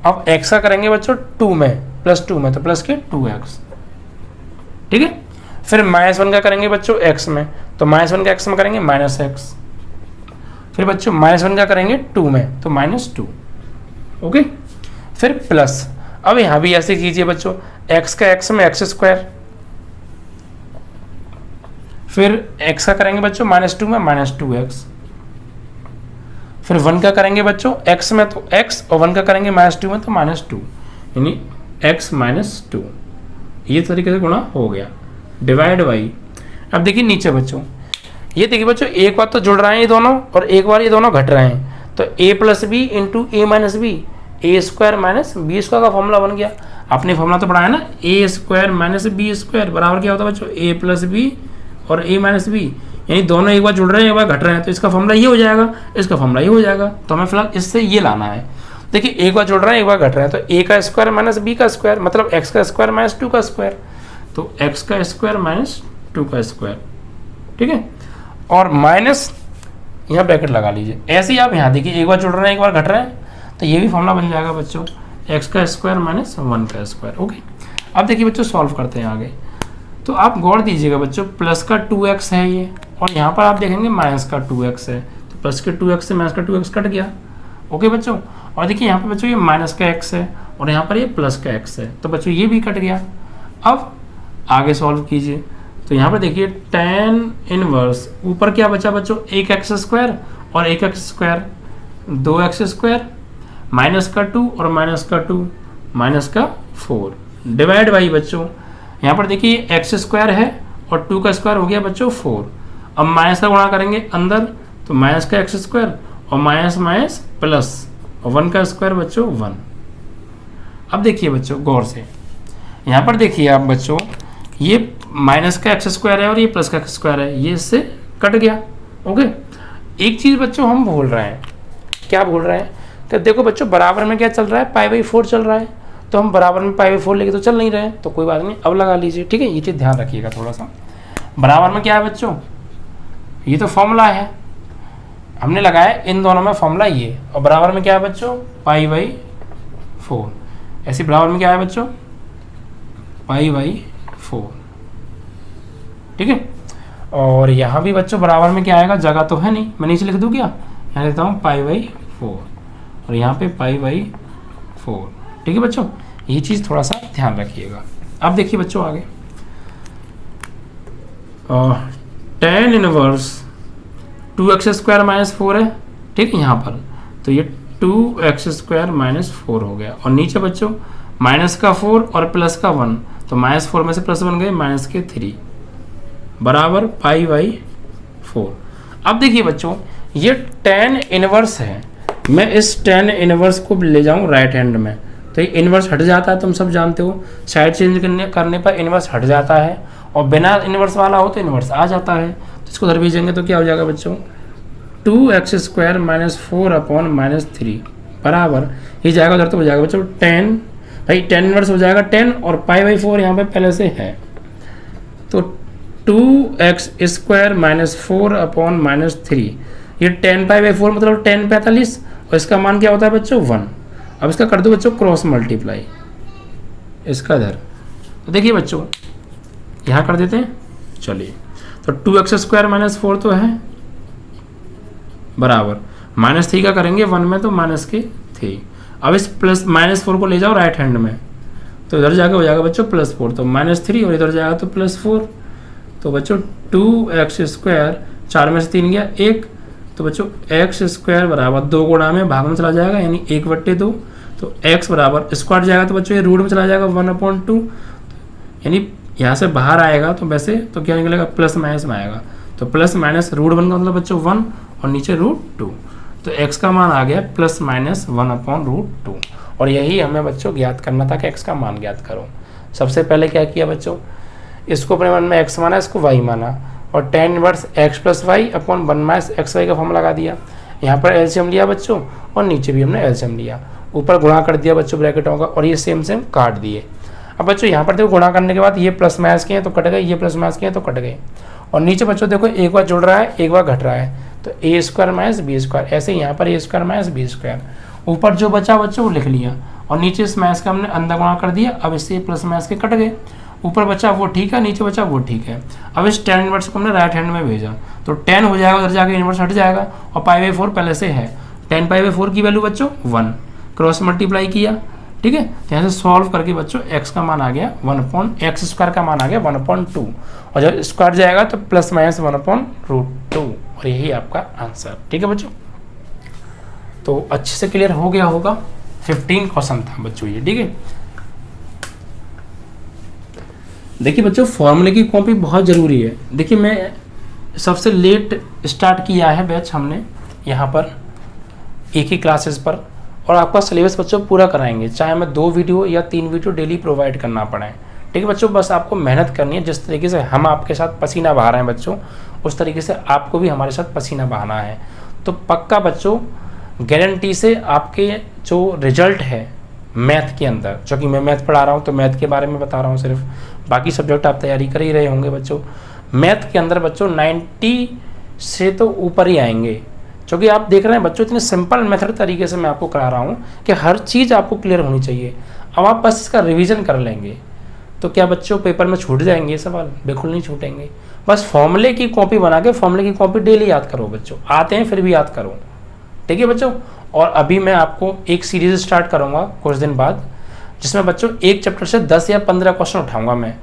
अब x का करेंगे बच्चों 2 में, प्लस 2 में, तो प्लस के 2x। ठीक है, फिर -1 का करेंगे बच्चों x में, तो -1 का x में करेंगे -x। फिर बच्चों -1 का करेंगे 2 में, तो -2। ओके, फिर प्लस, अब यहां भी ऐसे कीजिए बच्चों, x का x में x स्क्वायर, फिर x का करेंगे बच्चों -2 में -2x, फिर 1 का करेंगे बच्चों x में तो x, और 1 का करेंगे -2 में तो -2, यानी x -2। ये तरीके से गुणा हो गया, डिवाइड बाई। अब देखिए नीचे बच्चों, ये देखिए बच्चों, एक बार तो जुड़ रहे हैं ये दोनों और एक बार ये दोनों घट रहे हैं, तो a plus b into a minus b, a square minus b square का फॉर्मूला बन गया। आपने फॉर्मूला तो पढ़ाया ना, a square minus b square बराबर क्या होता है बच्चों, ए प्लस बी और ए माइनस बी, यानी दोनों एक बार जुड़ रहे हैं एक बार घट रहे हैं, तो इसका फॉर्मूला ये हो जाएगा, इसका फॉर्मूला ये हो जाएगा। तो हमें फिलहाल इससे ये लाना है। देखिए एक बार जुड़ रहे हैं एक बार घट रहे हैं, तो ए का स्क्वायर माइनस बी का स्क्वायर मतलब एक्स का स्क्वायर माइनस 2 का स्क्वायर, तो एक्स का स्क्वायर माइनस 2 का स्क्वायर। ठीक है, और माइनस यहाँ ब्रैकेट लगा लीजिए। ऐसे ही आप यहाँ देखिए, एक बार जुड़ रहे हैं एक बार घट रहे हैं, तो ये भी फॉर्मूला बन जाएगा बच्चों, एक्स का स्क्वायर माइनस 1 का स्क्वायर। ओके, अब देखिए बच्चों सॉल्व करते हैं आगे। तो आप गौर दीजिएगा बच्चों, प्लस का 2x है ये, और यहाँ पर आप देखेंगे माइनस का 2x है, तो प्लस के 2x से माइनस का 2x कट गया। ओके बच्चों, और देखिए यहाँ पर बच्चों ये माइनस का x है और यहाँ पर ये प्लस का x है, तो बच्चों ये भी कट गया। अब आगे सॉल्व कीजिए, तो यहाँ पर देखिए tan इनवर्स, ऊपर क्या बचा बच्चों, एक एक्स स्क्वायर और एक x square, 2x square, minus का 2 और माइनस का 2, माइनस का 4, डिवाइड बाई बच्चों यहाँ पर देखिए एक्स स्क्वायर है और 2 का स्क्वायर हो गया बच्चों 4। अब माइनस का गुणा करेंगे अंदर, तो माइनस का एक्स स्क्वायर और माइनस माइनस प्लस, और 1 का स्क्वायर बच्चों 1। अब देखिए बच्चों गौर से, यहाँ पर देखिए आप बच्चों, ये माइनस का एक्स स्क्वायर है और ये प्लस का एक्स स्क्वायर है, ये इससे कट गया। ओके, एक चीज़ बच्चों हम भूल रहे हैं, क्या भूल रहे हैं, तो देखो बच्चों बराबर में क्या चल रहा है, π/4 चल रहा है, तो हम बराबर में π/4 लेके तो चल नहीं रहे हैं, तो कोई बात नहीं, अब लगा लीजिए। ठीक है, ये चीज़ ध्यान रखिएगा थोड़ा सा। बराबर में क्या है बच्चों, ये तो फॉर्मूला है, हमने लगाया इन दोनों में फॉर्मूला ये, और बराबर में क्या है बच्चों, π/4। ऐसे बराबर में क्या है बच्चों, π/4। ठीक है, और यहाँ भी बच्चों बराबर में क्या आएगा, जगह तो है नहीं, मैं नीचे लिख दूँ क्या, यहाँ लिखता हूँ π/4 और यहाँ पे π/4। ठीक है बच्चों, ये चीज़ थोड़ा सा ध्यान रखिएगा। अब देखिए बच्चों आगे, tan inverse 2x square minus 4 है, ठीक है यहाँ पर, तो ये 2x स्क्वायर माइनस 4 हो गया, और नीचे बच्चों माइनस का 4 और प्लस का 1, तो माइनस 4 में से प्लस 1 गए, माइनस के 3 बराबर π/4। अब देखिए बच्चों ये tan इनवर्स है, मैं इस tan इनवर्स को ले जाऊं राइट हैंड में, तो ये इनवर्स हट जाता है, तुम सब जानते हो, साइड चेंज करने पर इनवर्स हट जाता है, और बिना इनवर्स वाला हो तो इनवर्स आ जाता है। तो इसको उधर भेजेंगे तो क्या हो जाएगा बच्चों, 2x square minus 4 upon minus 3 बराबर, ये जाएगा उधर तो हो जाएगा बच्चों tan, भाई tan इनवर्स हो जाएगा 10 और π/4 यहाँ पे पहले से है, तो 2x square minus 4 upon minus 3, ये 10 π/4 मतलब 10 45, और इसका मान क्या होता है बच्चों 1। अब इसका कर दो बच्चों क्रॉस मल्टीप्लाई, इसका इधर, तो देखिए बच्चों यहाँ कर देते हैं, चलिए, तो 2x स्क्वायर माइनस 4 तो है बराबर, माइनस 3 का करेंगे 1 में तो माइनस के 3। अब इस प्लस माइनस 4 को ले जाओ राइट हैंड में, तो इधर जाकर हो जाएगा बच्चों प्लस 4, तो माइनस 3 और इधर जाएगा तो प्लस 4, तो बच्चों 2x स्क्वायर, 4 में से 3 गया 1, तो बच्चों x स्क्वायर बराबर 2 गुणा में भाग में चला जाएगा, यानी 1/2, तो x बराबर स्क्वायर जाएगा तो बच्चों ये रूट में चला जाएगा 1/2, यानी यहाँ से बाहर आएगा तो वैसे तो क्या निकलेगा, प्लस माइनस में आएगा, तो प्लस माइनस रूट 1 का मतलब बच्चों 1 और नीचे √2, तो x का मान आ गया प्लस माइनस 1/√2। और यही हमें बच्चों ज्ञात करना था कि x का मान ज्ञात करो। सबसे पहले क्या किया बच्चों, इसको अपने मन में x माना, इसको y माना, और tan inverse x plus y upon 1 minus x y का फॉर्मूला लगा दिया। यहाँ पर एलसीएम लिया बच्चों, और नीचे भी हमने एलसीएम लिया, ऊपर गुणा कर दिया बच्चों ब्रैकेटों का, और ये सेम सेम काट दिए। अब बच्चों यहाँ पर देखो गुणा करने के बाद ये प्लस माइनस के हैं तो कट गए, ये प्लस माइनस के हैं तो कट गए, और नीचे बच्चों देखो एक बार जुड़ रहा है एक बार घट रहा है, तो ए स्क्वायर माइनस बी स्क्वायर, ऐसे यहाँ पर ए स्क्वायर माइनस बी स्क्वायर, ऊपर जो बचा बच्चों वो लिख लिया, और नीचे इस माइनस का हमने अंदर गुणा कर दिया। अब इससे प्लस माइनस के कट गए, ऊपर बचा वो ठीक है, नीचे बचा वो ठीक है। अब इस tan इनवर्स को हमने राइट हैंड में भेजा, तो tan हो जाएगा, उधर जाके इनवर्स हट जाएगा, और π/4 पहले से है, tan π/4 की वैल्यू बच्चों 1, क्रॉस मल्टीप्लाई किया, ठीक है, तो यहाँ से सॉल्व करके बच्चों x का मान आ गया 1/x स्क्वायर का मान आ गया 1/2, और जब स्क्वायर जाएगा तो प्लस माइनस 1/√2, और यही आपका आंसर। ठीक है बच्चों, तो अच्छे से क्लियर हो गया होगा। 15 क्वेश्चन था बच्चों ये, ठीक है। देखिए बच्चों फॉर्मूले की कॉपी बहुत ज़रूरी है। देखिए मैं सबसे लेट स्टार्ट किया है बैच हमने यहाँ पर एक ही क्लासेस पर, और आपका सिलेबस बच्चों पूरा कराएंगे, चाहे मैं 2 वीडियो या 3 वीडियो डेली प्रोवाइड करना पड़े। ठीक है बच्चों, बस आपको मेहनत करनी है। जिस तरीके से हम आपके साथ पसीना बहा रहे हैं बच्चों, उस तरीके से आपको भी हमारे साथ पसीना बहाना है। तो पक्का बच्चों गारंटी से आपके जो रिजल्ट है मैथ के अंदर, जो कि मैं मैथ पढ़ा रहा हूँ तो मैथ के बारे में बता रहा हूँ सिर्फ, बाकी सब्जेक्ट आप तैयारी कर ही रहे होंगे बच्चों। मैथ के अंदर बच्चों 90 से तो ऊपर ही आएंगे, क्योंकि आप देख रहे हैं बच्चों इतने सिंपल मेथड तरीके से मैं आपको करा रहा हूँ कि हर चीज़ आपको क्लियर होनी चाहिए। अब आप बस इसका रिवीजन कर लेंगे तो क्या बच्चों पेपर में छूट जाएंगे ये सवाल? बिल्कुल नहीं छूटेंगे। बस फॉर्मूले की कॉपी बना के फॉर्मूले की कॉपी डेली याद करो बच्चों, आते हैं फिर भी याद करो। ठीक है बच्चों, और अभी मैं आपको एक सीरीज स्टार्ट करूँगा कुछ दिन बाद, जिसमें बच्चों एक चैप्टर से 10 या 15 क्वेश्चन उठाऊंगा मैं।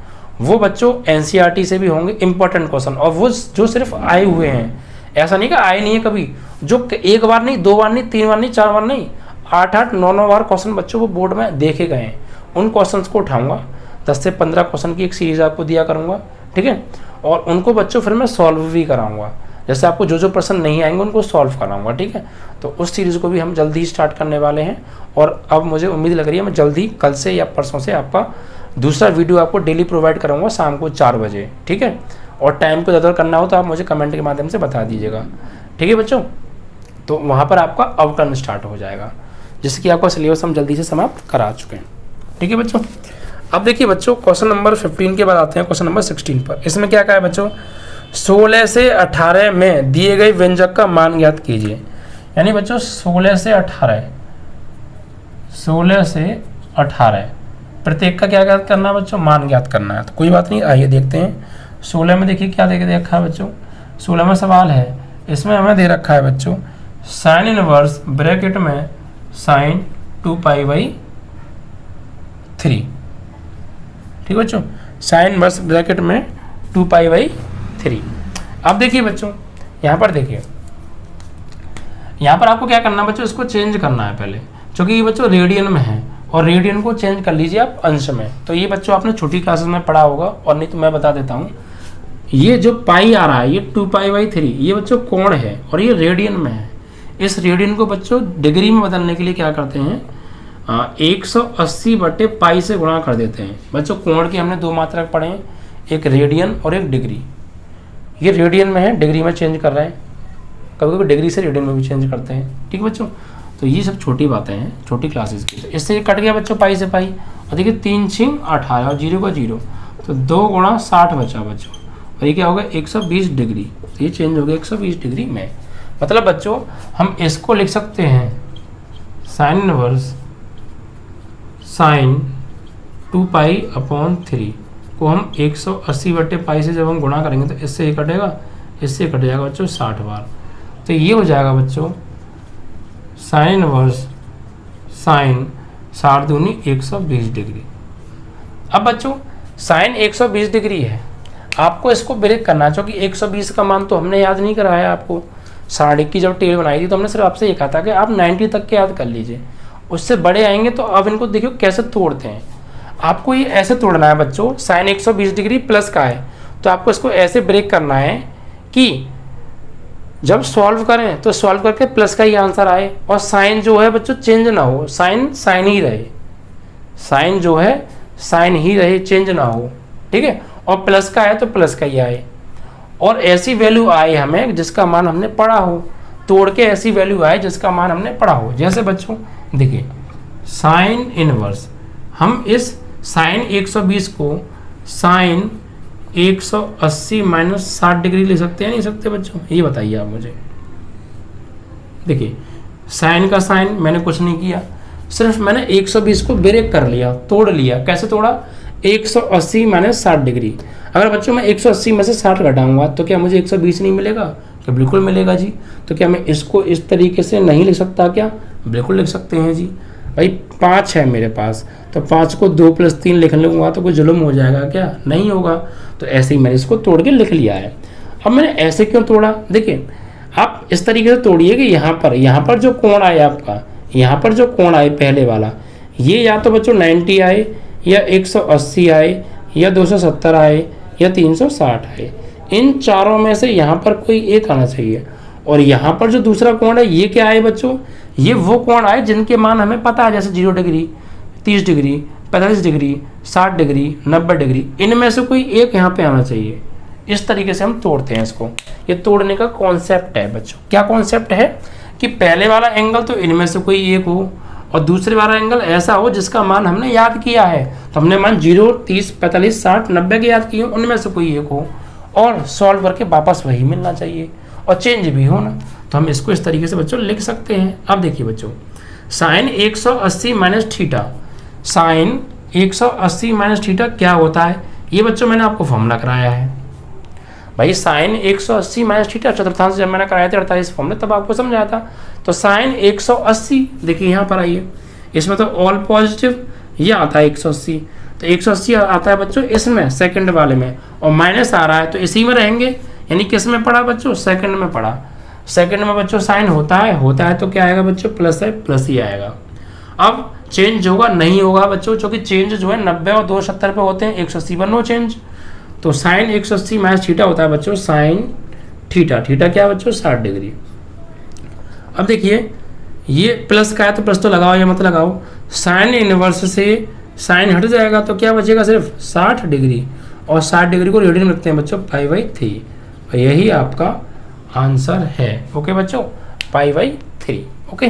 वो बच्चों एनसीईआरटी से भी होंगे इंपॉर्टेंट क्वेश्चन, और वो जो सिर्फ आए हुए हैं, ऐसा नहीं कि आए नहीं है कभी, जो एक बार नहीं, 2 बार नहीं, 3 बार नहीं, 4 बार नहीं, 8-8, 9-9 बार क्वेश्चन बच्चों वो बोर्ड में देखे गए हैं, उन क्वेश्चंस को उठाऊंगा। 10 से 15 क्वेश्चन की एक सीरीज आपको दिया करूंगा, ठीक है। और उनको बच्चों फिर मैं सॉल्व भी कराऊंगा, जैसे आपको जो प्रश्न नहीं आएंगे उनको सॉल्व कराऊंगा, ठीक है। तो उस सीरीज़ को भी हम जल्दी ही स्टार्ट करने वाले हैं, और अब मुझे उम्मीद लग रही है मैं जल्दी कल से या परसों से आपका दूसरा वीडियो आपको डेली प्रोवाइड करूँगा शाम को 4 बजे, ठीक है। और टाइम को ज़्यादा करना हो तो आप मुझे कमेंट के माध्यम से बता दीजिएगा, ठीक है बच्चों। तो वहाँ पर आपका आउटकम स्टार्ट हो जाएगा, जिससे कि आपका सिलेबस हम जल्दी से समाप्त करा चुके हैं, ठीक है बच्चों। अब देखिए बच्चों, क्वेश्चन नंबर 15 के बाद आते हैं क्वेश्चन नंबर 16 पर। इसमें क्या कहा है बच्चों, 16 से 18 में दिए गए व्यंजक का मान ज्ञात कीजिए। यानी बच्चों 16 से 18 प्रत्येक का क्या ज्ञात करना है बच्चों, मान ज्ञात करना है। तो कोई बात नहीं, आइए देखते हैं। 16 में देखिए क्या दे रखा है बच्चों, 16 में सवाल है, इसमें हमें दे रखा है बच्चों साइन इनवर्स ब्रैकेट में साइन 2π/3, ठीक बच्चों, साइन इनवर्स ब्रैकेट में 2π/3। अब देखिए बच्चों, यहाँ पर देखिए, यहाँ पर आपको क्या करना है बच्चों, इसको चेंज करना है पहले, क्योंकि ये बच्चों रेडियन में है, और रेडियन को चेंज कर लीजिए आप अंश में। तो ये बच्चों आपने छोटी क्लासेस में पढ़ा होगा, और नहीं तो मैं बता देता हूँ। ये जो पाई आ रहा है, ये 2π/3, ये बच्चों कोण है, और ये रेडियन में है। इस रेडियन को बच्चों डिग्री में बदलने के लिए क्या करते हैं, 180/π से गुणा कर देते हैं। बच्चों कोण की हमने 2 मात्रक पढ़े हैं, एक रेडियन और एक डिग्री। ये रेडियन में है, डिग्री में चेंज कर रहे हैं, कभी कभी डिग्री से रेडियन में भी चेंज करते हैं, ठीक है बच्चों। तो ये सब छोटी बातें हैं, छोटी क्लासेस की। तो इससे ये कट गया बच्चों पाई से पाई, और देखिए 3 6 18 और 0 का 0, तो 2 × 60 बचा बच्चों, और ये क्या होगा 120 डिग्री। तो ये चेंज हो गया 120 डिग्री में। मतलब बच्चों हम इसको लिख सकते हैं साइन इनवर्स साइन 2π/3 को हम 180/π से जब हम गुणा करेंगे तो इससे ये कटेगा, इससे कट जाएगा बच्चों 60 बार। तो ये हो जाएगा बच्चों साइन इनवर्स साइन 60 दूनी 120 डिग्री। अब बच्चों साइन 120 डिग्री है, आपको इसको ब्रेक करना है, क्योंकि 120 का मान तो हमने याद नहीं कराया आपको। साढ़े की जब टेल बनाई थी तो हमने सिर्फ आपसे ये कहा था कि आप 90 तक के याद कर लीजिए, उससे बड़े आएंगे तो अब इनको देखियो कैसे तोड़ते हैं। आपको ये ऐसे तोड़ना है बच्चों, साइन 120 डिग्री प्लस का है, तो आपको इसको ऐसे ब्रेक करना है कि जब सॉल्व करें तो सॉल्व करके प्लस का ही आंसर आए, और साइन जो है बच्चों चेंज ना हो, साइन साइन ही रहे, साइन जो है साइन ही रहे, चेंज ना हो, ठीक है। और प्लस का है तो प्लस का ही आए, और ऐसी वैल्यू आए हमें जिसका मान हमने पढ़ा हो, तोड़ के ऐसी वैल्यू आए जिसका मान हमने पढ़ा हो। जैसे बच्चों देखिए साइन इनवर्स, हम इस साइन 120 को साइन 180 - 60 डिग्री ले सकते हैं, नहीं सकते बच्चों, ये बताइए आप मुझे। देखिए साइन का साइन मैंने कुछ नहीं किया, सिर्फ मैंने 120 को ब्रेक कर लिया, तोड़ लिया। कैसे तोड़ा, 180 - 60 डिग्री। अगर बच्चों मैं 180 में से 60 घटाऊंगा तो क्या मुझे 120 नहीं मिलेगा, क्या बिल्कुल मिलेगा जी। तो क्या मैं इसको इस तरीके से नहीं लिख सकता, क्या बिल्कुल लिख सकते हैं जी। भाई 5 है मेरे पास, तो 5 को 2 + 3 लिख लूँगा तो कोई जुल्म हो जाएगा क्या, नहीं होगा। तो ऐसे ही मैंने इसको तोड़ के लिख लिया है। अब मैंने ऐसे क्यों तोड़ा, देखिए आप इस तरीके से तोड़िए कि यहाँ पर जो कोण आए आपका, यहाँ पर जो कोण आए पहले वाला, ये या तो बच्चों 90 आए, या 180 आए, या 270 आए, या 360 आए। इन चारों में से यहाँ पर कोई एक आना चाहिए। और यहाँ पर जो दूसरा कोण है ये क्या आए बच्चों, ये वो कोण आए जिनके मान हमें पता है, जैसे 0 degree, 30 degree, 45 degree, 60 degree, 90 degree, इनमें से कोई एक यहाँ पे आना चाहिए। इस तरीके से हम तोड़ते हैं इसको। ये तोड़ने का कॉन्सेप्ट है बच्चों। क्या कॉन्सेप्ट है कि पहले वाला एंगल तो इनमें से कोई एक हो, और दूसरे वाला एंगल ऐसा हो जिसका मान हमने याद किया है। तो हमने मान 0, 30, 45, 60, 90 के याद किए, उनमें से कोई एक हो, और सॉल्व करके वापस वही मिलना चाहिए, और चेंज भी हो ना। तो हम इसको इस तरीके से बच्चों लिख सकते हैं। अब देखिए बच्चों साइन 180 - थीटा, साइन 180 - थीटा क्या होता है, ये बच्चों मैंने आपको फॉर्मूला कराया है। भाई साइन 180 माइनस थीटा, चतुर्थांश जब मैंने कराया था 48 फॉर्म में तब आपको समझाया था। तो साइन 180 देखिए यहाँ पर आइए, इसमें तो ऑल पॉजिटिव ये आता है 180, तो 180 आता है बच्चों इसमें सेकंड वाले में, और माइनस आ रहा है तो इसी में रहेंगे, यानी किस में पड़ा बच्चों, सेकंड में पड़ा। सेकंड में बच्चों साइन होता है तो क्या आएगा बच्चों, प्लस है, प्लस ही आएगा। अब चेंज होगा नहीं होगा बच्चों, क्योंकि चेंज जो है 90 और 270 पे होते हैं, 180 पर नो चेंज। तो साइन 180 माइनस थीटा होता है बच्चों साइन थीटा, थीटा क्या है बच्चों 60 डिग्री। अब देखिए ये प्लस का है तो प्लस तो लगाओ या मत लगाओ, साइन इनवर्स से साइन हट जाएगा तो क्या बचेगा सिर्फ 60 डिग्री, और 60 डिग्री को रेडियन में रखते हैं बच्चों π/3, और यही आपका आंसर है। ओके बच्चों, π/3। ओके,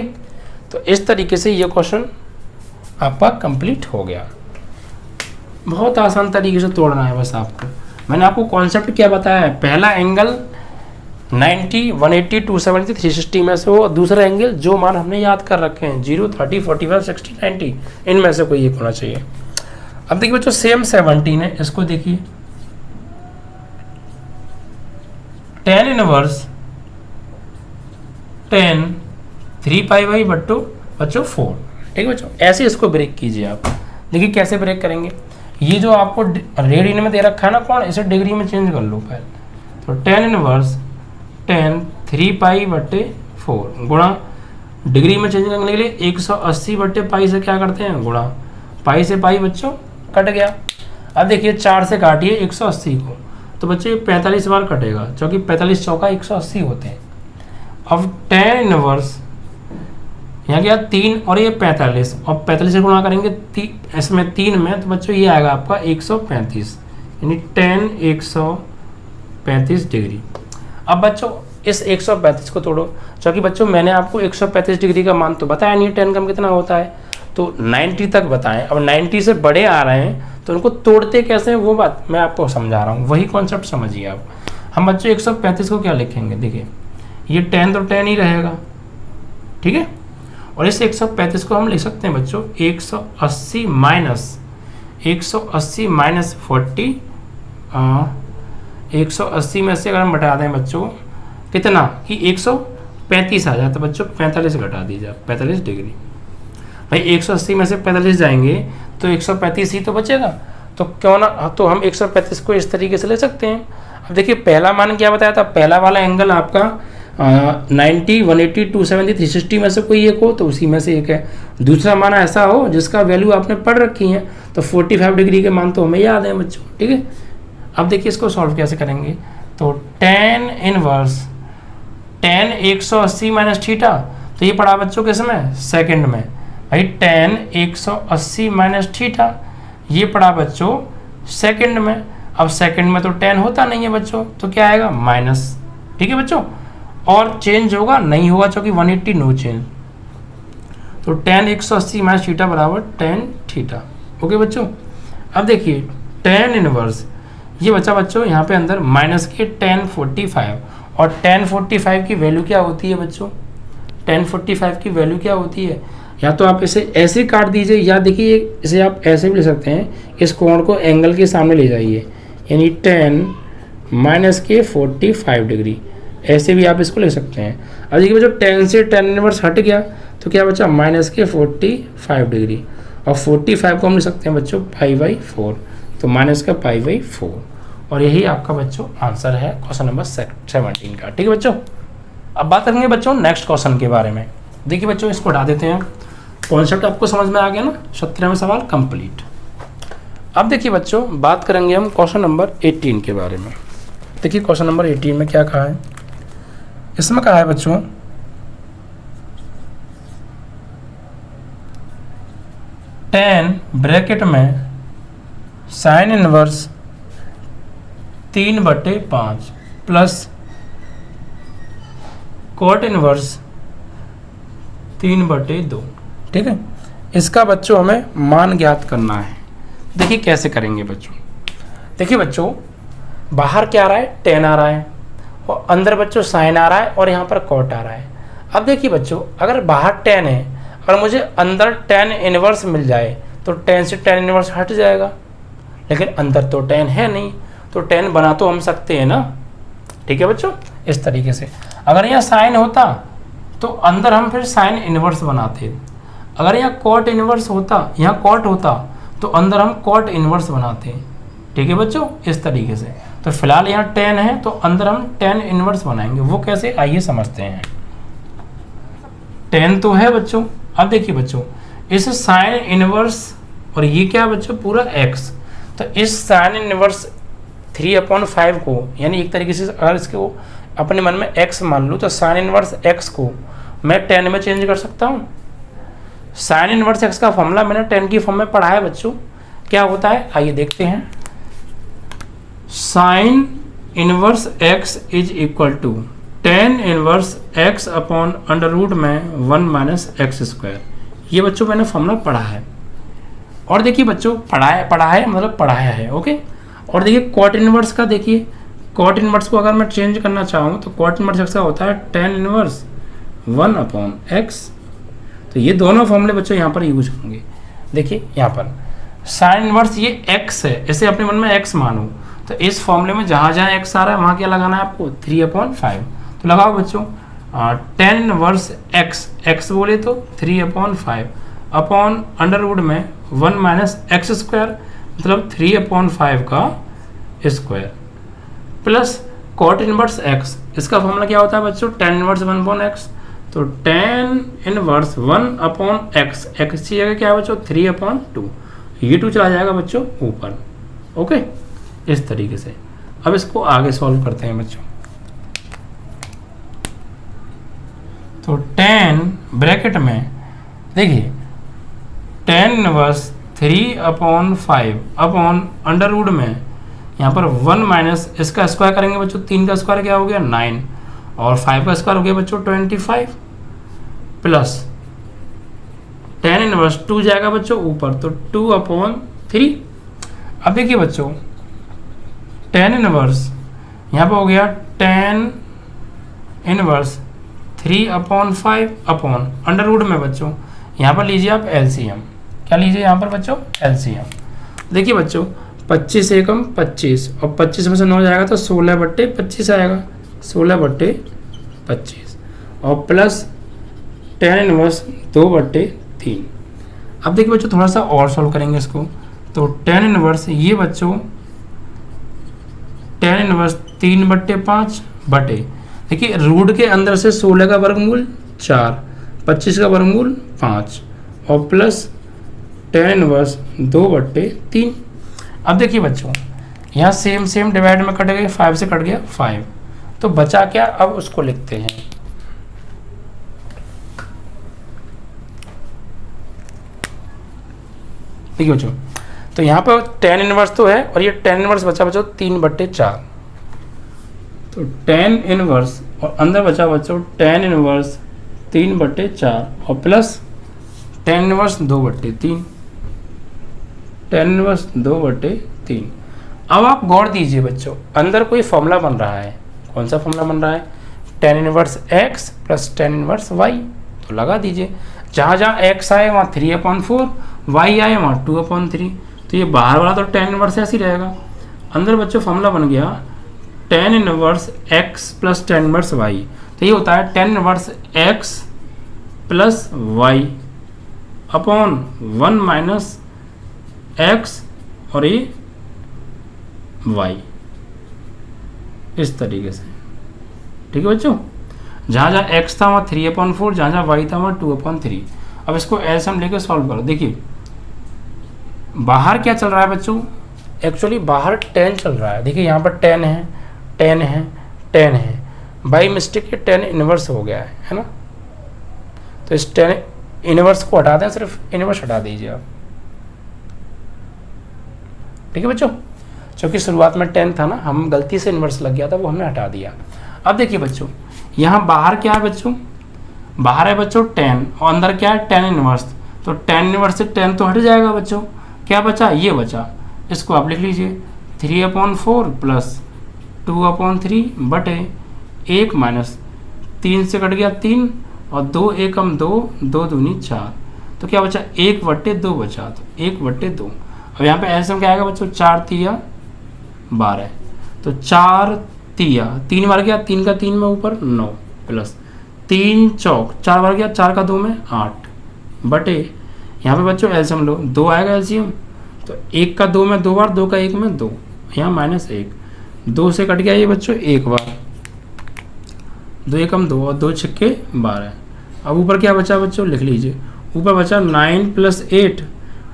तो इस तरीके से ये क्वेश्चन आपका कंप्लीट हो गया। बहुत आसान तरीके से तोड़ना है बस आपको। मैंने आपको कॉन्सेप्ट क्या बताया है, पहला एंगल 90, 180, 270, 360 में से हो, दूसरा एंगल जो मान हमने याद कर रखे हैं 0, 30, 45, 60, 90 इनमें से कोई एक होना चाहिए। अब देखिए बच्चों सेम 17 है, इसको देखिए tan इनवर्स tan 3π/2 बच्चों 4। ठीक है बच्चों, ऐसे इसको ब्रेक कीजिए आप। देखिए कैसे ब्रेक करेंगे, ये जो आपको रेडियन में दे रखा है ना कौन, इसे डिग्री में चेंज कर लो पहले। तो tan इनवर्स tan 3π/4 गुणा डिग्री में चेंज करने के लिए 180/π से क्या करते हैं गुणा, पाई से पाई बच्चों कट गया। अब देखिए 4 से काटिए 180 को, तो बच्चों ये 45 बार कटेगा, क्योंकि 45 चौका 180 होते हैं। अब tan इनवर्स यहाँ गया 3 और ये 45, और 45 से गुणा करेंगे इसमें 3 में, तो बच्चों ये आएगा आपका 135, यानी tan 135 डिग्री। अब बच्चों इस 135 को तोड़ो, क्योंकि बच्चों मैंने आपको 135 डिग्री का मान तो बताया नहीं, tan का कितना होता है, तो 90 तक बताएं। अब 90 से बड़े आ रहे हैं तो उनको तोड़ते कैसे हैं वो बात मैं आपको समझा रहा हूँ, वही कॉन्सेप्ट समझिए आप। हम बच्चों 135 को क्या लिखेंगे, देखिए ये tan तो tan ही रहेगा, ठीक है, और इस 135 को हम लिख सकते हैं बच्चों 180 माइनस 40, 180 में से अगर हम घटा दें बच्चों कितना कि 135 आ जाए, तो बच्चों 45 घटा दीजिए आप, 45 डिग्री। भाई 180 में से 45 जाएंगे तो 135 ही तो बचेगा, तो क्यों ना, तो हम 135 को इस तरीके से ले सकते हैं। अब देखिए पहला मान क्या बताया था, पहला वाला एंगल आपका 90, 180, 270, 360 में से कोई एक हो तो उसी में से एक है। दूसरा मान ऐसा हो जिसका वैल्यू आपने पढ़ रखी है, तो 45 डिग्री के मान तो हमें याद है बच्चों, ठीक है। अब देखिए इसको सॉल्व कैसे करेंगे, तो tan inverse tan 180 minus theta, तो ये पड़ा बच्चों किसमें, सेकंड में। भाई tan 180 माइनस थीटा ये पड़ा बच्चों सेकंड में। अब सेकंड में तो tan होता नहीं है बच्चों, तो क्या आएगा माइनस, ठीक है बच्चों, और चेंज होगा नहीं होगा क्योंकि 180 नो चेंज, तो tan 180 माइनस थीटा बराबर tan थीटा। ओके बच्चों, अब देखिए tan इनवर्स ये बचा बच्चों यहाँ पे अंदर माइनस के tan 45, और tan 45 की वैल्यू क्या होती है बच्चों, tan 45 की वैल्यू क्या होती है, या तो आप इसे ऐसे काट दीजिए, या देखिए इसे आप ऐसे भी ले सकते हैं, इस कोण को एंगल के सामने ले जाइए, यानी tan माइनस के 45 डिग्री, ऐसे भी आप इसको ले सकते हैं। अब देखिए बच्चों tan से tan इनवर्स हट गया तो क्या बचा माइनस के 45 डिग्री, और 45 को हम ले सकते हैं बच्चों π/4, तो माइनस का π/4, और यही आपका बच्चों आंसर है क्वेश्चन नंबर 17 का, ठीक है बच्चों। अब बात करेंगे बच्चों नेक्स्ट क्वेश्चन के बारे में। देखिए बच्चों इसको हटा देते हैं, कॉन्सेप्ट आपको समझ में आ गया ना, 17वां सवाल कंप्लीट। अब देखिए बच्चों बात करेंगे हम क्वेश्चन नंबर 18 के बारे में। देखिए क्वेश्चन नंबर 18 में क्या कहा है, इसमें कहा है बच्चों tan ब्रैकेट में sine inverse 3/5 plus cot inverse 3/2, ठीक है। इसका बच्चों हमें मान ज्ञात करना है। देखिए कैसे करेंगे बच्चों, देखिए बच्चों बाहर क्या आ रहा है, tan आ रहा है, और अंदर बच्चों साइन आ रहा है, और यहाँ पर कॉट आ रहा है। अब देखिए बच्चों अगर बाहर tan है, अगर मुझे अंदर tan इनवर्स मिल जाए तो tan से tan इनवर्स हट जाएगा, लेकिन अंदर तो tan है नहीं, तो tan बना तो हम सकते हैं ना, ठीक है बच्चों, इस तरीके से। अगर यहाँ साइन होता तो अंदर हम फिर साइन इनवर्स बनाते, अगर यहाँ कॉट इनवर्स होता, यहाँ कॉट होता तो अंदर हम कॉट इनवर्स बनाते, ठीक है बच्चों, इस तरीके से। तो फिलहाल यहाँ टेन है तो अंदर हम टेन इनवर्स बनाएंगे, वो कैसे आइए समझते हैं। टेन तो है बच्चों, अब देखिए बच्चों इस साइन इनवर्स और ये क्या बच्चों पूरा एक्स, तो इस साइन इनवर्स 3/5 को, यानी एक तरीके से अगर इसको अपने मन में x मान लूँ तो साइन इनवर्स x को मैं 10 में चेंज कर सकता हूँ। साइन इनवर्स x का फॉर्मूला मैंने 10 की फॉर्म में पढ़ा है बच्चों, क्या होता है आइए देखते हैं। Sine inverse x is equal to tan inverse x upon under root में 1 - x²। ये बच्चों मैंने फॉर्मूला पढ़ा है। और देखिए बच्चों पढ़ा है मतलब पढ़ाया है, ओके। और देखिए कॉट इनवर्स का, देखिए कॉट इनवर्स को अगर मैं चेंज करना चाहूँ तो कॉट इनवर्स x का होता है टेन इनवर्स 1/x। तो ये दोनों फॉर्मूले बच्चों यहाँ पर यूज होंगे। देखिए यहाँ पर साइन इनवर्स ये x है, इसे अपने मन में x मानो, तो इस फॉर्मूले में जहाँ जहाँ x आ रहा है वहाँ क्या लगाना है आपको 3/5। तो लगाओ बच्चों टेन इनवर्स x बोले तो 3/5 अपॉन अंडर रूट में 1 - x², मतलब 3/5 का square plus cot inverse x। इसका फॉर्मूला क्या होता है बच्चों टेन इनवर्स 1/x। तो टेन इनवर्स 1/x, x की जगह क्या है बच्चों 3/2, ये 2 चला जाएगा बच्चों ऊपर, ओके, इस तरीके से। अब इसको आगे सॉल्व करते हैं बच्चों। तो 10 ब्रैकेट में देखिए tan inverse 3/5 upon under root में यहाँ पर 1 - इसका स्क्वायर करेंगे बच्चों, 3 का स्क्वायर क्या हो गया 9 और 5 का स्क्वायर हो गया बच्चों 25 प्लस टेन इनवर्स 2 जाएगा बच्चों ऊपर, तो 2/3। अब देखिए बच्चों टेन इनवर्स यहाँ पर हो गया tan inverse 3/5 upon under root में बच्चों यहाँ पर लीजिए आप एलसीएम, क्या लीजिए यहाँ पर बच्चों एलसीएम। देखिए बच्चों 25 एकम 25 और 25 में से 9 जाएगा तो 16/25 आएगा, 16/25 और प्लस टेन इनवर्स 2/3। अब देखिए बच्चों थोड़ा सा और सॉल्व करेंगे इसको। तो टेन इनवर्स ये बच्चों टेन इनवर्स 3/5 बटे, देखिए रूट के अंदर से 16 का वर्गमूल 4, 25 का वर्गमूल 5 और प्लस टेन इनवर्स 2/3। अब देखिए बच्चों यहाँ सेम डिवाइड में कट गए, 5 से कट गया 5, तो बचा क्या, अब उसको लिखते हैं। देखिए बच्चों तो यहाँ पर टेन इनवर्स तो है और ये टेन इनवर्स बचा बच्चों 3/4, तो टेन इनवर्स और अंदर बचा बच्चों टेन इनवर्स 3/4 और plus tan inverse 2/3, tan inverse 2/3। अब आप गौर दीजिए बच्चों अंदर कोई फॉर्मूला बन रहा है, कौन सा फॉर्मूला बन रहा है ten inverse x plus tan inverse y, तो लगा दीजिए। जहाँ जहाँ x आए वहाँ 3/4, y आए वहाँ 2/3, तो ये बाहर वाला तो टेन इनवर्स ऐसे ही रहेगा। अंदर बच्चों फॉर्मूला बन गया tan inverse x plus tan inverse y, तो ये होता है ten inverse x plus y upon 1 - x और ये y, इस तरीके से, ठीक है बच्चों। जहाँ जहाँ x था वहाँ 3/4, जहाँ जहाँ y था वहाँ 2/3। अब इसको ऐसे हम लेकर सॉल्व करो। देखिए बाहर क्या चल रहा है बच्चों, एक्चुअली बाहर 10 चल रहा है। देखिए यहाँ पर 10 है 10 है 10 है, बाई मिस्टेक ये 10 इनवर्स हो गया है ना। तो इस 10 इनवर्स को हटा दें, सिर्फ इनवर्स हटा दीजिए आप, ठीक है बच्चों। क्योंकि शुरुआत में 10 था ना, हम गलती से इनवर्स लग गया था, वो हमने हटा दिया। अब देखिए बच्चों यहाँ बाहर क्या है बच्चों, बाहर है बच्चों 10 और अंदर क्या है 10 इनवर्स, तो 10 इनवर्स से 10 तो हट जाएगा बच्चों, क्या बचा ये बचा, इसको आप लिख लीजिए 3/4 प्लस 2/3 बटे 1 माइनस 3 से कट गया 3 और 2 एकम 2, 2 दूनी 4, तो क्या बचा 1/2 बचा, तो 1/2। अब यहाँ पे ऐसे क्या आएगा बच्चों 4 × 3 = 12, तो 4 तिया, 3 बार गया, 3 का 3 में ऊपर 9 प्लस 3 चौक 4 बार गया, 4 का 2 में 8 बटे यहाँ पे बच्चों एलसीएम लो, 2 आएगा एलसीएम, तो 1 का 2 में 2 बार, 2 का 1 में 2, यहाँ -1, 2 से कट गया ये बच्चों 1 बार, 2 एकम 2 और 2 छक्के 12। अब ऊपर क्या बचा बच्चों, लिख लीजिए, ऊपर बचा 9 + 8,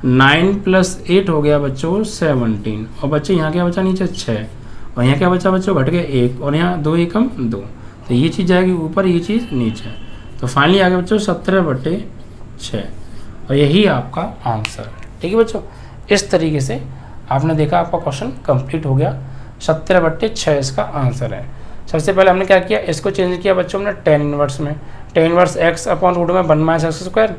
9 + 8 हो गया बच्चों 17, और बच्चे यहाँ क्या बचा नीचे 6, और यहाँ क्या बचा बच्चों, घट गया 1, और यहाँ 2 एकम 2, तो ये चीज़ जाएगी ऊपर, ये चीज़ नीचे, तो फाइनली आ गया बच्चों 17/6, और यही आपका आंसर है। ठीक है बच्चों, इस तरीके से आपने देखा आपका क्वेश्चन कंप्लीट हो गया, 17/6 इसका आंसर है। सबसे पहले हमने क्या किया, इसको चेंज किया बच्चों हमने tan इनवर्स में, tan इनवर्स x/√में 1 - x²,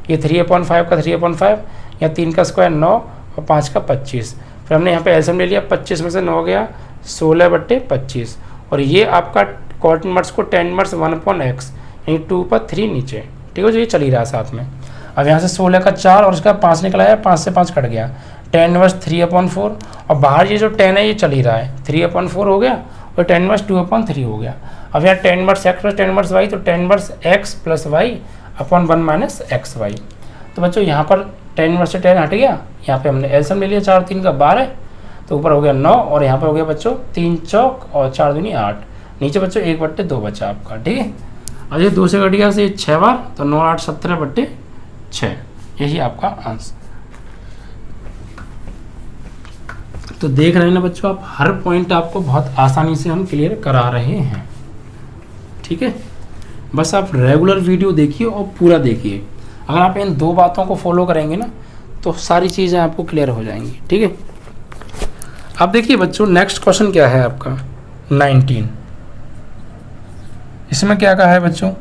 ये 3/5 का 3/5, या 3 का स्क्वायर 9 और 5 का 25, फिर हमने यहाँ पे एलसीएम ले लिया, 25 में से 9 गया 16/25, और ये आपका cot इनवर्स को tan इनवर्स 1/x यानी 2/3 नीचे। ठीक है जो ये चल ही रहा है साथ में। अब यहाँ से 16 का 4 और उसका 5 निकला है, 5 से 5 कट गया, tan इनवर्स 3/4, और बाहर ये जो tan है ये चल ही रहा है, 3/4 हो गया, और tan इनवर्स 2/3 हो गया। अब यहाँ tan inverse x + tan inverse y, तो tan inverse x + y/1 - xy। तो बच्चों यहाँ पर tan इनवर्स से tan हट गया, यहाँ पे हमने एलसीएम ले लिया, 4 3 का 12, तो ऊपर हो गया 9, और यहाँ पर हो गया बच्चों 3 चौक और 4 दूनी 8, नीचे बच्चों 1/2 बचा आपका। ठीक है, अब ये 2 से कट गया से 6 बार, तो 9 8 17/6, यही आपका आंसर। तो देख रहे हैं ना बच्चों आप, हर पॉइंट आपको बहुत आसानी से हम क्लियर करा रहे हैं। ठीक है, बस आप रेगुलर वीडियो देखिए और पूरा देखिए, अगर आप इन 2 बातों को फॉलो करेंगे ना तो सारी चीज़ें आपको क्लियर हो जाएंगी। ठीक है, अब देखिए बच्चों नेक्स्ट क्वेश्चन क्या है आपका 19, इसमें क्या कहा है बच्चों,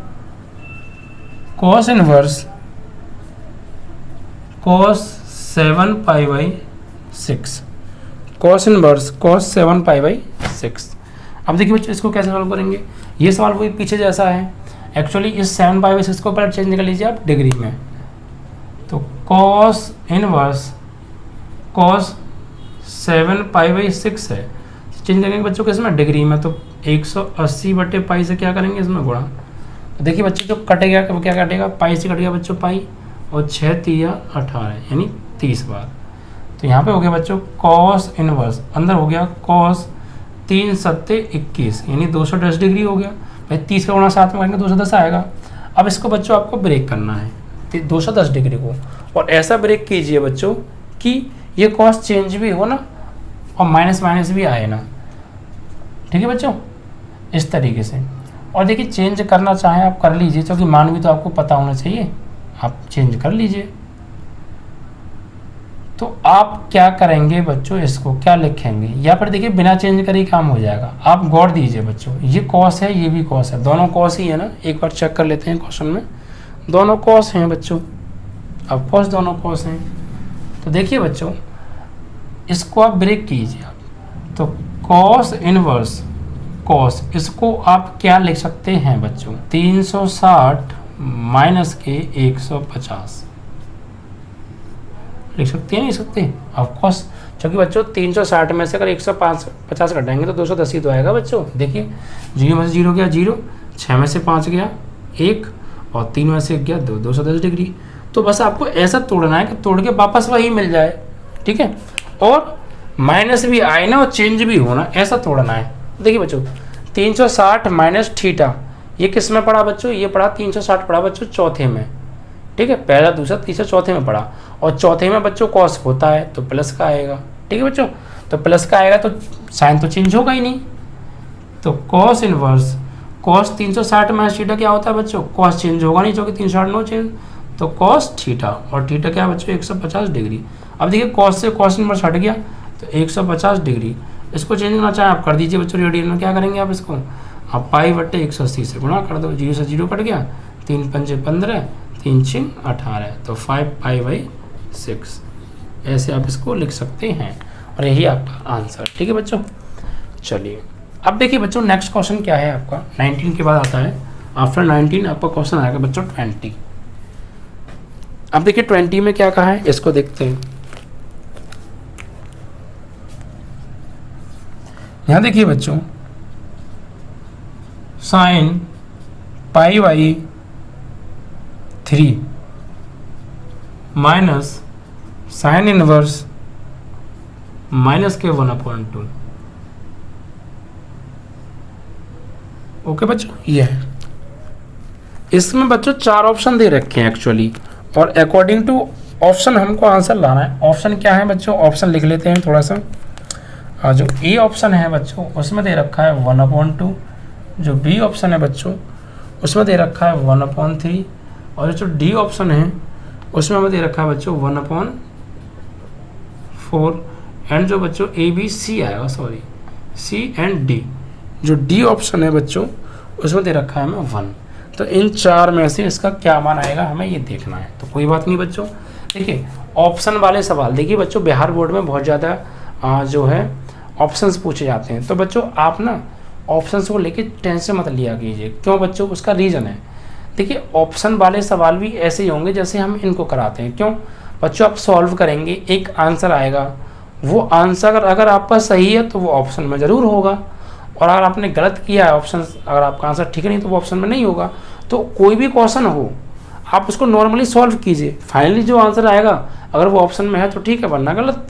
cos inverse cos 7π/6, cos inverse cos 7π/6। अब देखिए बच्चों इसको कैसे सॉल्व करेंगे, ये सवाल वही पीछे जैसा है। एक्चुअली इस 7π/6 को पहले चेंज कर लीजिए आप डिग्री में, तो cos इनवर्स cos 7π/6 है, चेंज करेंगे बच्चों किसमें, डिग्री में, तो 180/π से क्या करेंगे इसमें गुणा। तो देखिए बच्चों जो कटेगा वो क्या कटेगा, पाई से कट गया बच्चों पाई, और 6 तिया 18 यानी 30 बार। तो यहाँ पे हो गया बच्चों cos इनवर्स, अंदर हो गया cos 3 7 21 यानी 210 डिग्री हो गया। भाई 30 का गुणा 7 में करेंगे 210 आएगा। अब इसको बच्चों आपको ब्रेक करना है 210 डिग्री को, और ऐसा ब्रेक कीजिए बच्चों कि ये cos चेंज भी हो ना और माइनस भी आए ना। ठीक है बच्चों, इस तरीके से। और देखिए चेंज करना चाहें आप कर लीजिए, क्योंकि मान भी तो आपको पता होना चाहिए, आप चेंज कर लीजिए। तो आप क्या करेंगे बच्चों, इसको क्या लिखेंगे, या फिर देखिए बिना चेंज करे काम हो जाएगा। आप गौर दीजिए बच्चों, ये cos है ये भी cos है, दोनों cos ही है ना। एक बार चेक कर लेते हैं क्वेश्चन में, दोनों cos हैं बच्चों, अब cos दोनों cos हैं। तो देखिए बच्चों इसको आप ब्रेक कीजिए आप, तो cos इनवर्स cos, इसको आप क्या लिख सकते हैं बच्चों, 360 माइनस के 150 लिख सकते हैं, नहीं सकते ऑफ कोर्स, क्योंकि बच्चों 360 में से अगर 150 घटाएंगे तो 210 ही तो आएगा बच्चों। देखिए 0 में से 0 गया 0, 6 में से 5 गया 1, और 3 में से 1 गया 2, 210 डिग्री। तो बस आपको ऐसा तोड़ना है कि तोड़ के वापस वही मिल जाए। ठीक है, और माइनस भी आए ना और चेंज भी होना, ऐसा तोड़ना है। देखिए बच्चों 360 माइनस थीटा, ये किस में पड़ा बच्चों, ये पड़ा 360 पड़ा बच्चों चौथे में। ठीक है, पहला दूसरा तीसरा चौथे में पड़ा, और चौथे में बच्चों कॉस होता है तो प्लस का आएगा। ठीक है बच्चों, तो प्लस का आएगा तो साइन तो चेंज होगा ही नहीं। तो cos inverse cos 360 minus theta क्या होता है बच्चों, कॉस चेंज होगा नहीं, क्योंकि 360 नो चेंज, तो कॉस थीटा, और थीटा क्या है बच्चों 150 डिग्री। अब देखिए कॉस से कॉस इनवर्स हट गया तो 150 डिग्री। इसको चेंज करना चाहें आप कर दीजिए बच्चों, रेडियन में क्या करेंगे आप इसको, आप π/180 से गुणा कर दो, 0 से 0 कट गया, 3 पंजे 15, 3 6 18, तो 5π/6 ऐसे आप इसको लिख सकते हैं, और यही आपका आंसर। ठीक है बच्चों, चलिए अब देखिए बच्चों नेक्स्ट क्वेश्चन क्या है आपका 19 के बाद आता है, आफ्टर 19 आपका क्वेश्चन आएगा बच्चों 20। अब देखिए 20 में क्या कहा है, इसको देखते हैं। यहाँ देखिए बच्चों sine pi by 3 minus sine inverse minus के 1/2। ओके बच्चों, ये है। इसमें बच्चों 4 ऑप्शन दे रखे हैं एक्चुअली, और अकॉर्डिंग टू ऑप्शन हमको आंसर लाना है। ऑप्शन क्या है बच्चों, ऑप्शन लिख लेते हैं थोड़ा सा। जो ए ऑप्शन है बच्चों उसमें दे रखा है 1/2, जो बी ऑप्शन है बच्चों उसमें दे रखा है 1/3, और जो डी ऑप्शन है उसमें हमें दे रखा है बच्चों 1/4, एंड जो बच्चों ए बी सी आएगा, सॉरी सी एंड डी, जो डी ऑप्शन है बच्चों उसमें दे रखा है हमें 1। तो इन 4 में से इसका क्या मान आएगा हमें ये देखना है। तो कोई बात नहीं बच्चों, देखिए ऑप्शन वाले सवाल, देखिए बच्चों बिहार बोर्ड में बहुत ज़्यादा जो है ऑप्शंस पूछे जाते हैं। तो बच्चों आप ना ऑप्शंस को लेके टेंशन मत लिया कीजिए। क्यों बच्चों, उसका रीज़न है। देखिए ऑप्शन वाले सवाल भी ऐसे ही होंगे जैसे हम इनको कराते हैं। क्यों बच्चों, आप सॉल्व करेंगे, एक आंसर आएगा, वो आंसर अगर आपका सही है तो वो ऑप्शन में ज़रूर होगा, और अगर आपने गलत किया है ऑप्शन, अगर आपका आंसर ठीक नहीं तो वो ऑप्शन में नहीं होगा। तो कोई भी क्वेश्चन हो आप उसको नॉर्मली सॉल्व कीजिए, फाइनली जो आंसर आएगा अगर वो ऑप्शन में है तो ठीक है, वरना गलत।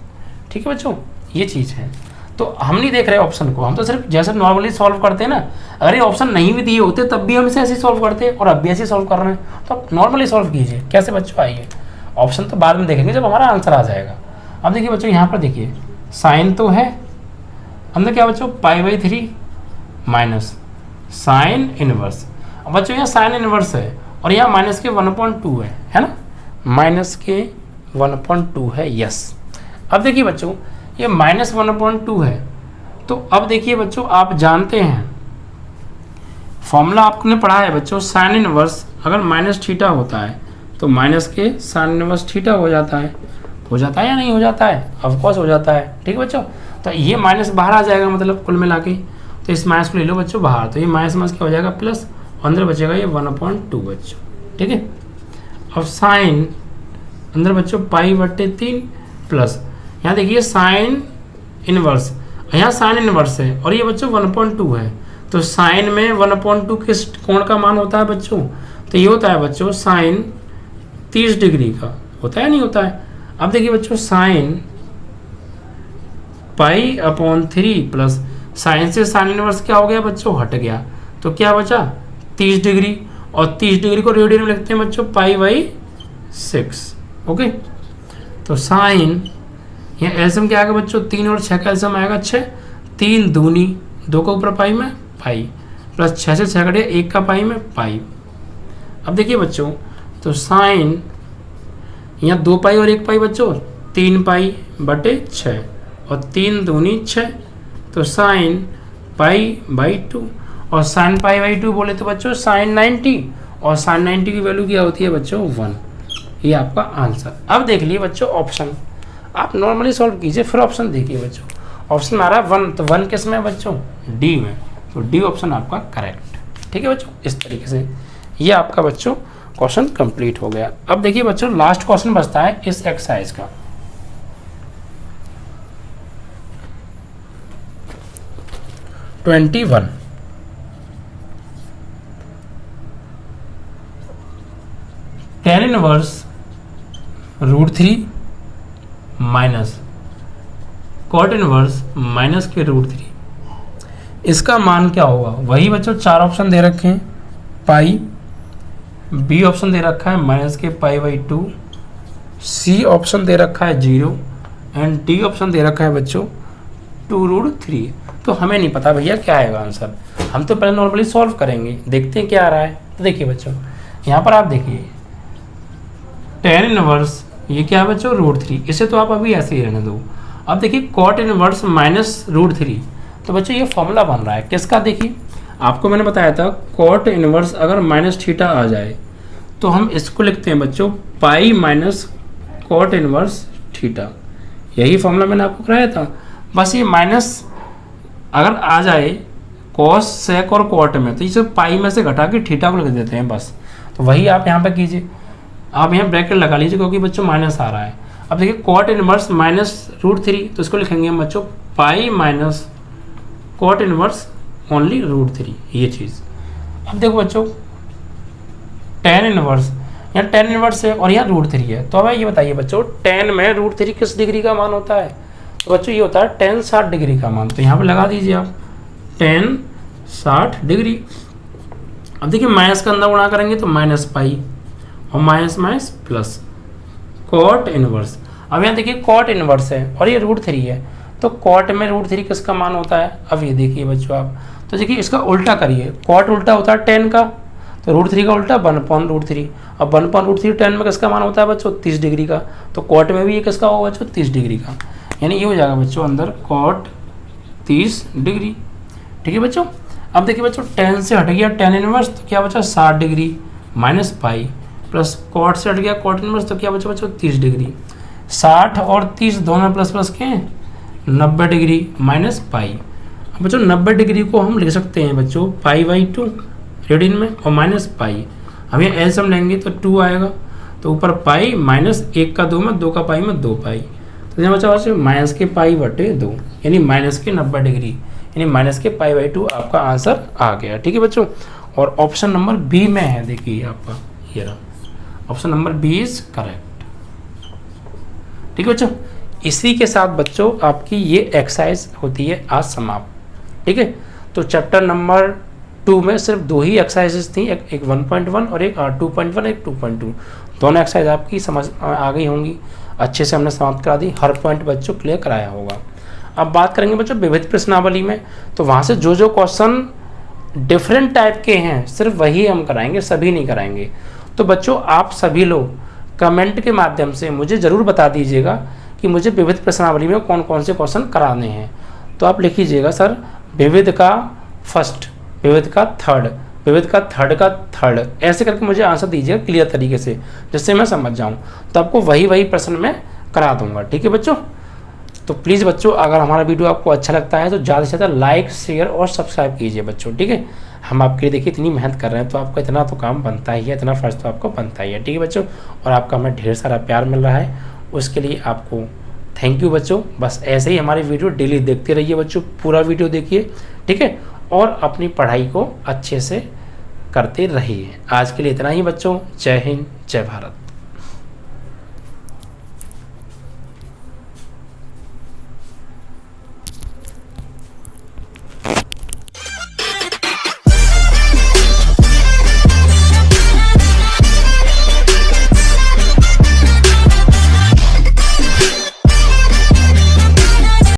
ठीक है बच्चों, ये चीज़ है। तो हम नहीं देख रहे ऑप्शन को, हम तो सिर्फ जैसे नॉर्मली सॉल्व करते हैं ना, अगर ये ऑप्शन नहीं भी दिए होते तब भी हम इसे ऐसे सॉल्व करते हैं, और अब भी ऐसे सॉल्व कर रहे हैं। तो आप नॉर्मली सॉल्व कीजिए। कैसे बच्चों, आइए ऑप्शन तो बाद में देखेंगे जब हमारा आंसर आ जाएगा। अब देखिए बच्चों यहाँ पर देखिए साइन तो है, अंदर क्या बच्चों π/3 माइनस साइन इनवर्स। अब बच्चों यहाँ साइन इनवर्स है और यहाँ माइनस के 1/2 है ना, माइनस के 1/2 है, यस। अब देखिए बच्चों ये माइनस 1/2 है, तो अब देखिए बच्चों आप जानते हैं फॉर्मूला आपने पढ़ा है बच्चों, साइन इनवर्स अगर माइनस थीटा होता है तो माइनस के साइन इनवर्स थीटा हो जाता है या नहीं हो जाता है, ऑफकोर्स हो जाता है। ठीक है बच्चों, तो ये माइनस बाहर आ जाएगा, मतलब कुल मिला के, तो इस माइनस को ले लो बच्चों बाहर, तो ये माइनस माइनस क्या हो जाएगा प्लस, अंदर बचेगा ये 1/2 बच्चों। ठीक है, अब साइन अंदर बच्चों π/3 प्लस, यहाँ देखिए साइन इनवर्स, यहाँ साइन इनवर्स है और ये बच्चों 1/2 है, तो साइन में 1/2 किस कोण का मान होता है बच्चों, तो ये होता है बच्चों साइन 30 डिग्री का होता है, नहीं होता है। अब देखिए बच्चों साइन π/3 प्लस साइन से साइन इनवर्स क्या हो गया बच्चों, हट गया, तो क्या बचा 30 डिग्री, और 30 डिग्री को रेडियन में लिखते हैं बच्चों π/6। ओके, तो साइन यहाँ एल्सियम क्या आएगा बच्चों, 3 और 6 का एल्सियम आएगा 6, 3 दूनी 2 का ऊपर पाई में पाई, प्लस 6 से 6 कटे 1 का पाई में पाई। अब देखिए बच्चों तो साइन यहाँ 2 पाई और 1 पाई बच्चों 3 π/6 और 3 दूनी 6, तो साइन π/2, और साइन π/2 बोले तो बच्चों साइन 90, और साइन 90 की वैल्यू क्या होती है बच्चों 1। ये आपका आंसर। अब देख लिए बच्चों ऑप्शन, आप नॉर्मली सॉल्व कीजिए, फिर ऑप्शन देखिए बच्चों, ऑप्शन आ रहा है 1, तो 1 किस में है बच्चों, डी में, तो डी ऑप्शन आपका करेक्ट। ठीक है बच्चों, इस तरीके से ये आपका बच्चों क्वेश्चन कंप्लीट हो गया। अब देखिए बच्चों लास्ट क्वेश्चन बचता है इस एक्सरसाइज का। Twenty 21 tan inverse √3 minus cot inverse minus के √3, इसका मान क्या होगा। वही बच्चों 4 ऑप्शन दे रखे हैं, पाई, बी ऑप्शन दे रखा है माइनस के π/2, सी ऑप्शन दे रखा है 0, एंड डी ऑप्शन दे रखा है बच्चों 2√3। तो हमें नहीं पता भैया क्या आएगा आंसर, हम तो पहले नॉर्मली सॉल्व करेंगे, देखते हैं क्या आ रहा है। तो देखिए बच्चों यहाँ पर आप देखिए tan इनवर्स ये क्या है बच्चों √3, इसे तो आप अभी ऐसे ही रहने दो। अब देखिए कॉट इनवर्स माइनस √3, तो बच्चों ये फॉर्मूला बन रहा है किसका, देखिए आपको मैंने बताया था कॉट इनवर्स अगर माइनस थीटा आ जाए तो हम इसको लिखते हैं बच्चों pi minus cot inverse theta, यही फॉर्मूला मैंने आपको कराया था। बस ये माइनस अगर आ जाए कॉस सेक और कॉट में, तो इसे पाई में से घटा के थीटा को लिख देते हैं बस। तो वही आप यहाँ पे कीजिए, आप यहाँ ब्रैकेट लगा लीजिए क्योंकि बच्चों माइनस आ रहा है। अब देखिए कॉट इनवर्स माइनस √3, तो इसको लिखेंगे हम बच्चों pi minus cot inverse only √3, ये चीज़। अब देखो बच्चों tan इनवर्स, यहाँ tan इनवर्स है और यहाँ √3 है, तो अब ये बताइए बच्चों tan में √3 किस डिग्री का मान होता है? तो बच्चों ये होता है tan 60 डिग्री का मान, तो यहाँ पे लगा दीजिए आप tan 60 डिग्री। अब देखिए माइनस का अंदर गुणा करेंगे तो माइनस पाई और minus minus plus cot inverse. अब यहाँ देखिए कॉट इनवर्स है और ये √3 है, तो कॉट में √3 किसका मान होता है? अब ये देखिए बच्चों आप, तो देखिए इसका उल्टा करिए, कॉट उल्टा होता है tan का, तो √3 का उल्टा 1/√3। अब 1/√3 tan में किसका मान होता है बच्चों? 30 डिग्री का, तो कॉट में भी ये किसका होगा बच्चों? 30 डिग्री का, यानी ये हो जाएगा बच्चों अंदर कॉट 30 डिग्री। ठीक है बच्चों। अब देखिए बच्चों tan से हट गया tan इनवर्स, तो क्या बचा 60 degree minus pi, plus cot से हट गया कॉट इनवर्स, तो क्या बचा बच्चों 30 डिग्री। 60 और 30 दोनों प्लस प्लस के 90 डिग्री माइनस पाई। अब बच्चों 90 डिग्री को हम लिख सकते हैं बच्चों π/2 रेडियन में और माइनस पाई। हम ये एलसीएम लेंगे तो 2 आएगा, तो ऊपर पाई माइनस 1 का 2 में 2 का पाई में 2 पाई, तो यहाँ बचा बच्चों माइनस के π/2 यानी माइनस के 90 डिग्री यानी माइनस के π/2 आपका आंसर आ गया। ठीक है बच्चों। और ऑप्शन नंबर बी में है, देखिए आपका ये रहा, option number b is correct. ठीक है बच्चों। इसी के साथ बच्चों आपकी ये एक्सरसाइज होती है आज समाप्त। ठीक है, तो चैप्टर नंबर 2 में सिर्फ 2 ही एक्सरसाइजेस थी, एक 1.1 और एक 2.1 एक 2.2। दोनों एक्सरसाइज आपकी समझ आ गई होंगी, अच्छे से हमने समाप्त करा दी, हर पॉइंट बच्चों क्लियर कराया होगा। अब बात करेंगे बच्चों विविध प्रश्नावली में, तो वहाँ से जो जो क्वेश्चन डिफरेंट टाइप के हैं सिर्फ वही हम कराएंगे, सभी नहीं कराएंगे। तो बच्चों आप सभी लोग कमेंट के माध्यम से मुझे ज़रूर बता दीजिएगा कि मुझे विविध प्रश्नावली में कौन कौन से क्वेश्चन कराने हैं। तो आप लिख लीजिएगा सर विविध का फर्स्ट, विविध का थर्ड, विविध का थर्ड, ऐसे करके मुझे आंसर दीजिएगा क्लियर तरीके से, जिससे मैं समझ जाऊं, तो आपको वही प्रश्न मैं करा दूंगा। ठीक है बच्चों। तो प्लीज़ बच्चों अगर हमारा वीडियो आपको अच्छा लगता है तो ज़्यादा से ज़्यादा लाइक शेयर और सब्सक्राइब कीजिए बच्चों। ठीक है, हम आपके लिए देखिए इतनी मेहनत कर रहे हैं, तो आपको इतना तो काम बनता ही है, इतना फर्ज तो आपको बनता ही है। ठीक है बच्चों। और आपका हमें ढेर सारा प्यार मिल रहा है, उसके लिए आपको थैंक यू बच्चों। बस ऐसे ही हमारी वीडियो डेली देखते रहिए बच्चों, पूरा वीडियो देखिए। ठीक है, और अपनी पढ़ाई को अच्छे से करते रहिए। आज के लिए इतना ही बच्चों। जय हिंद, जय भारत।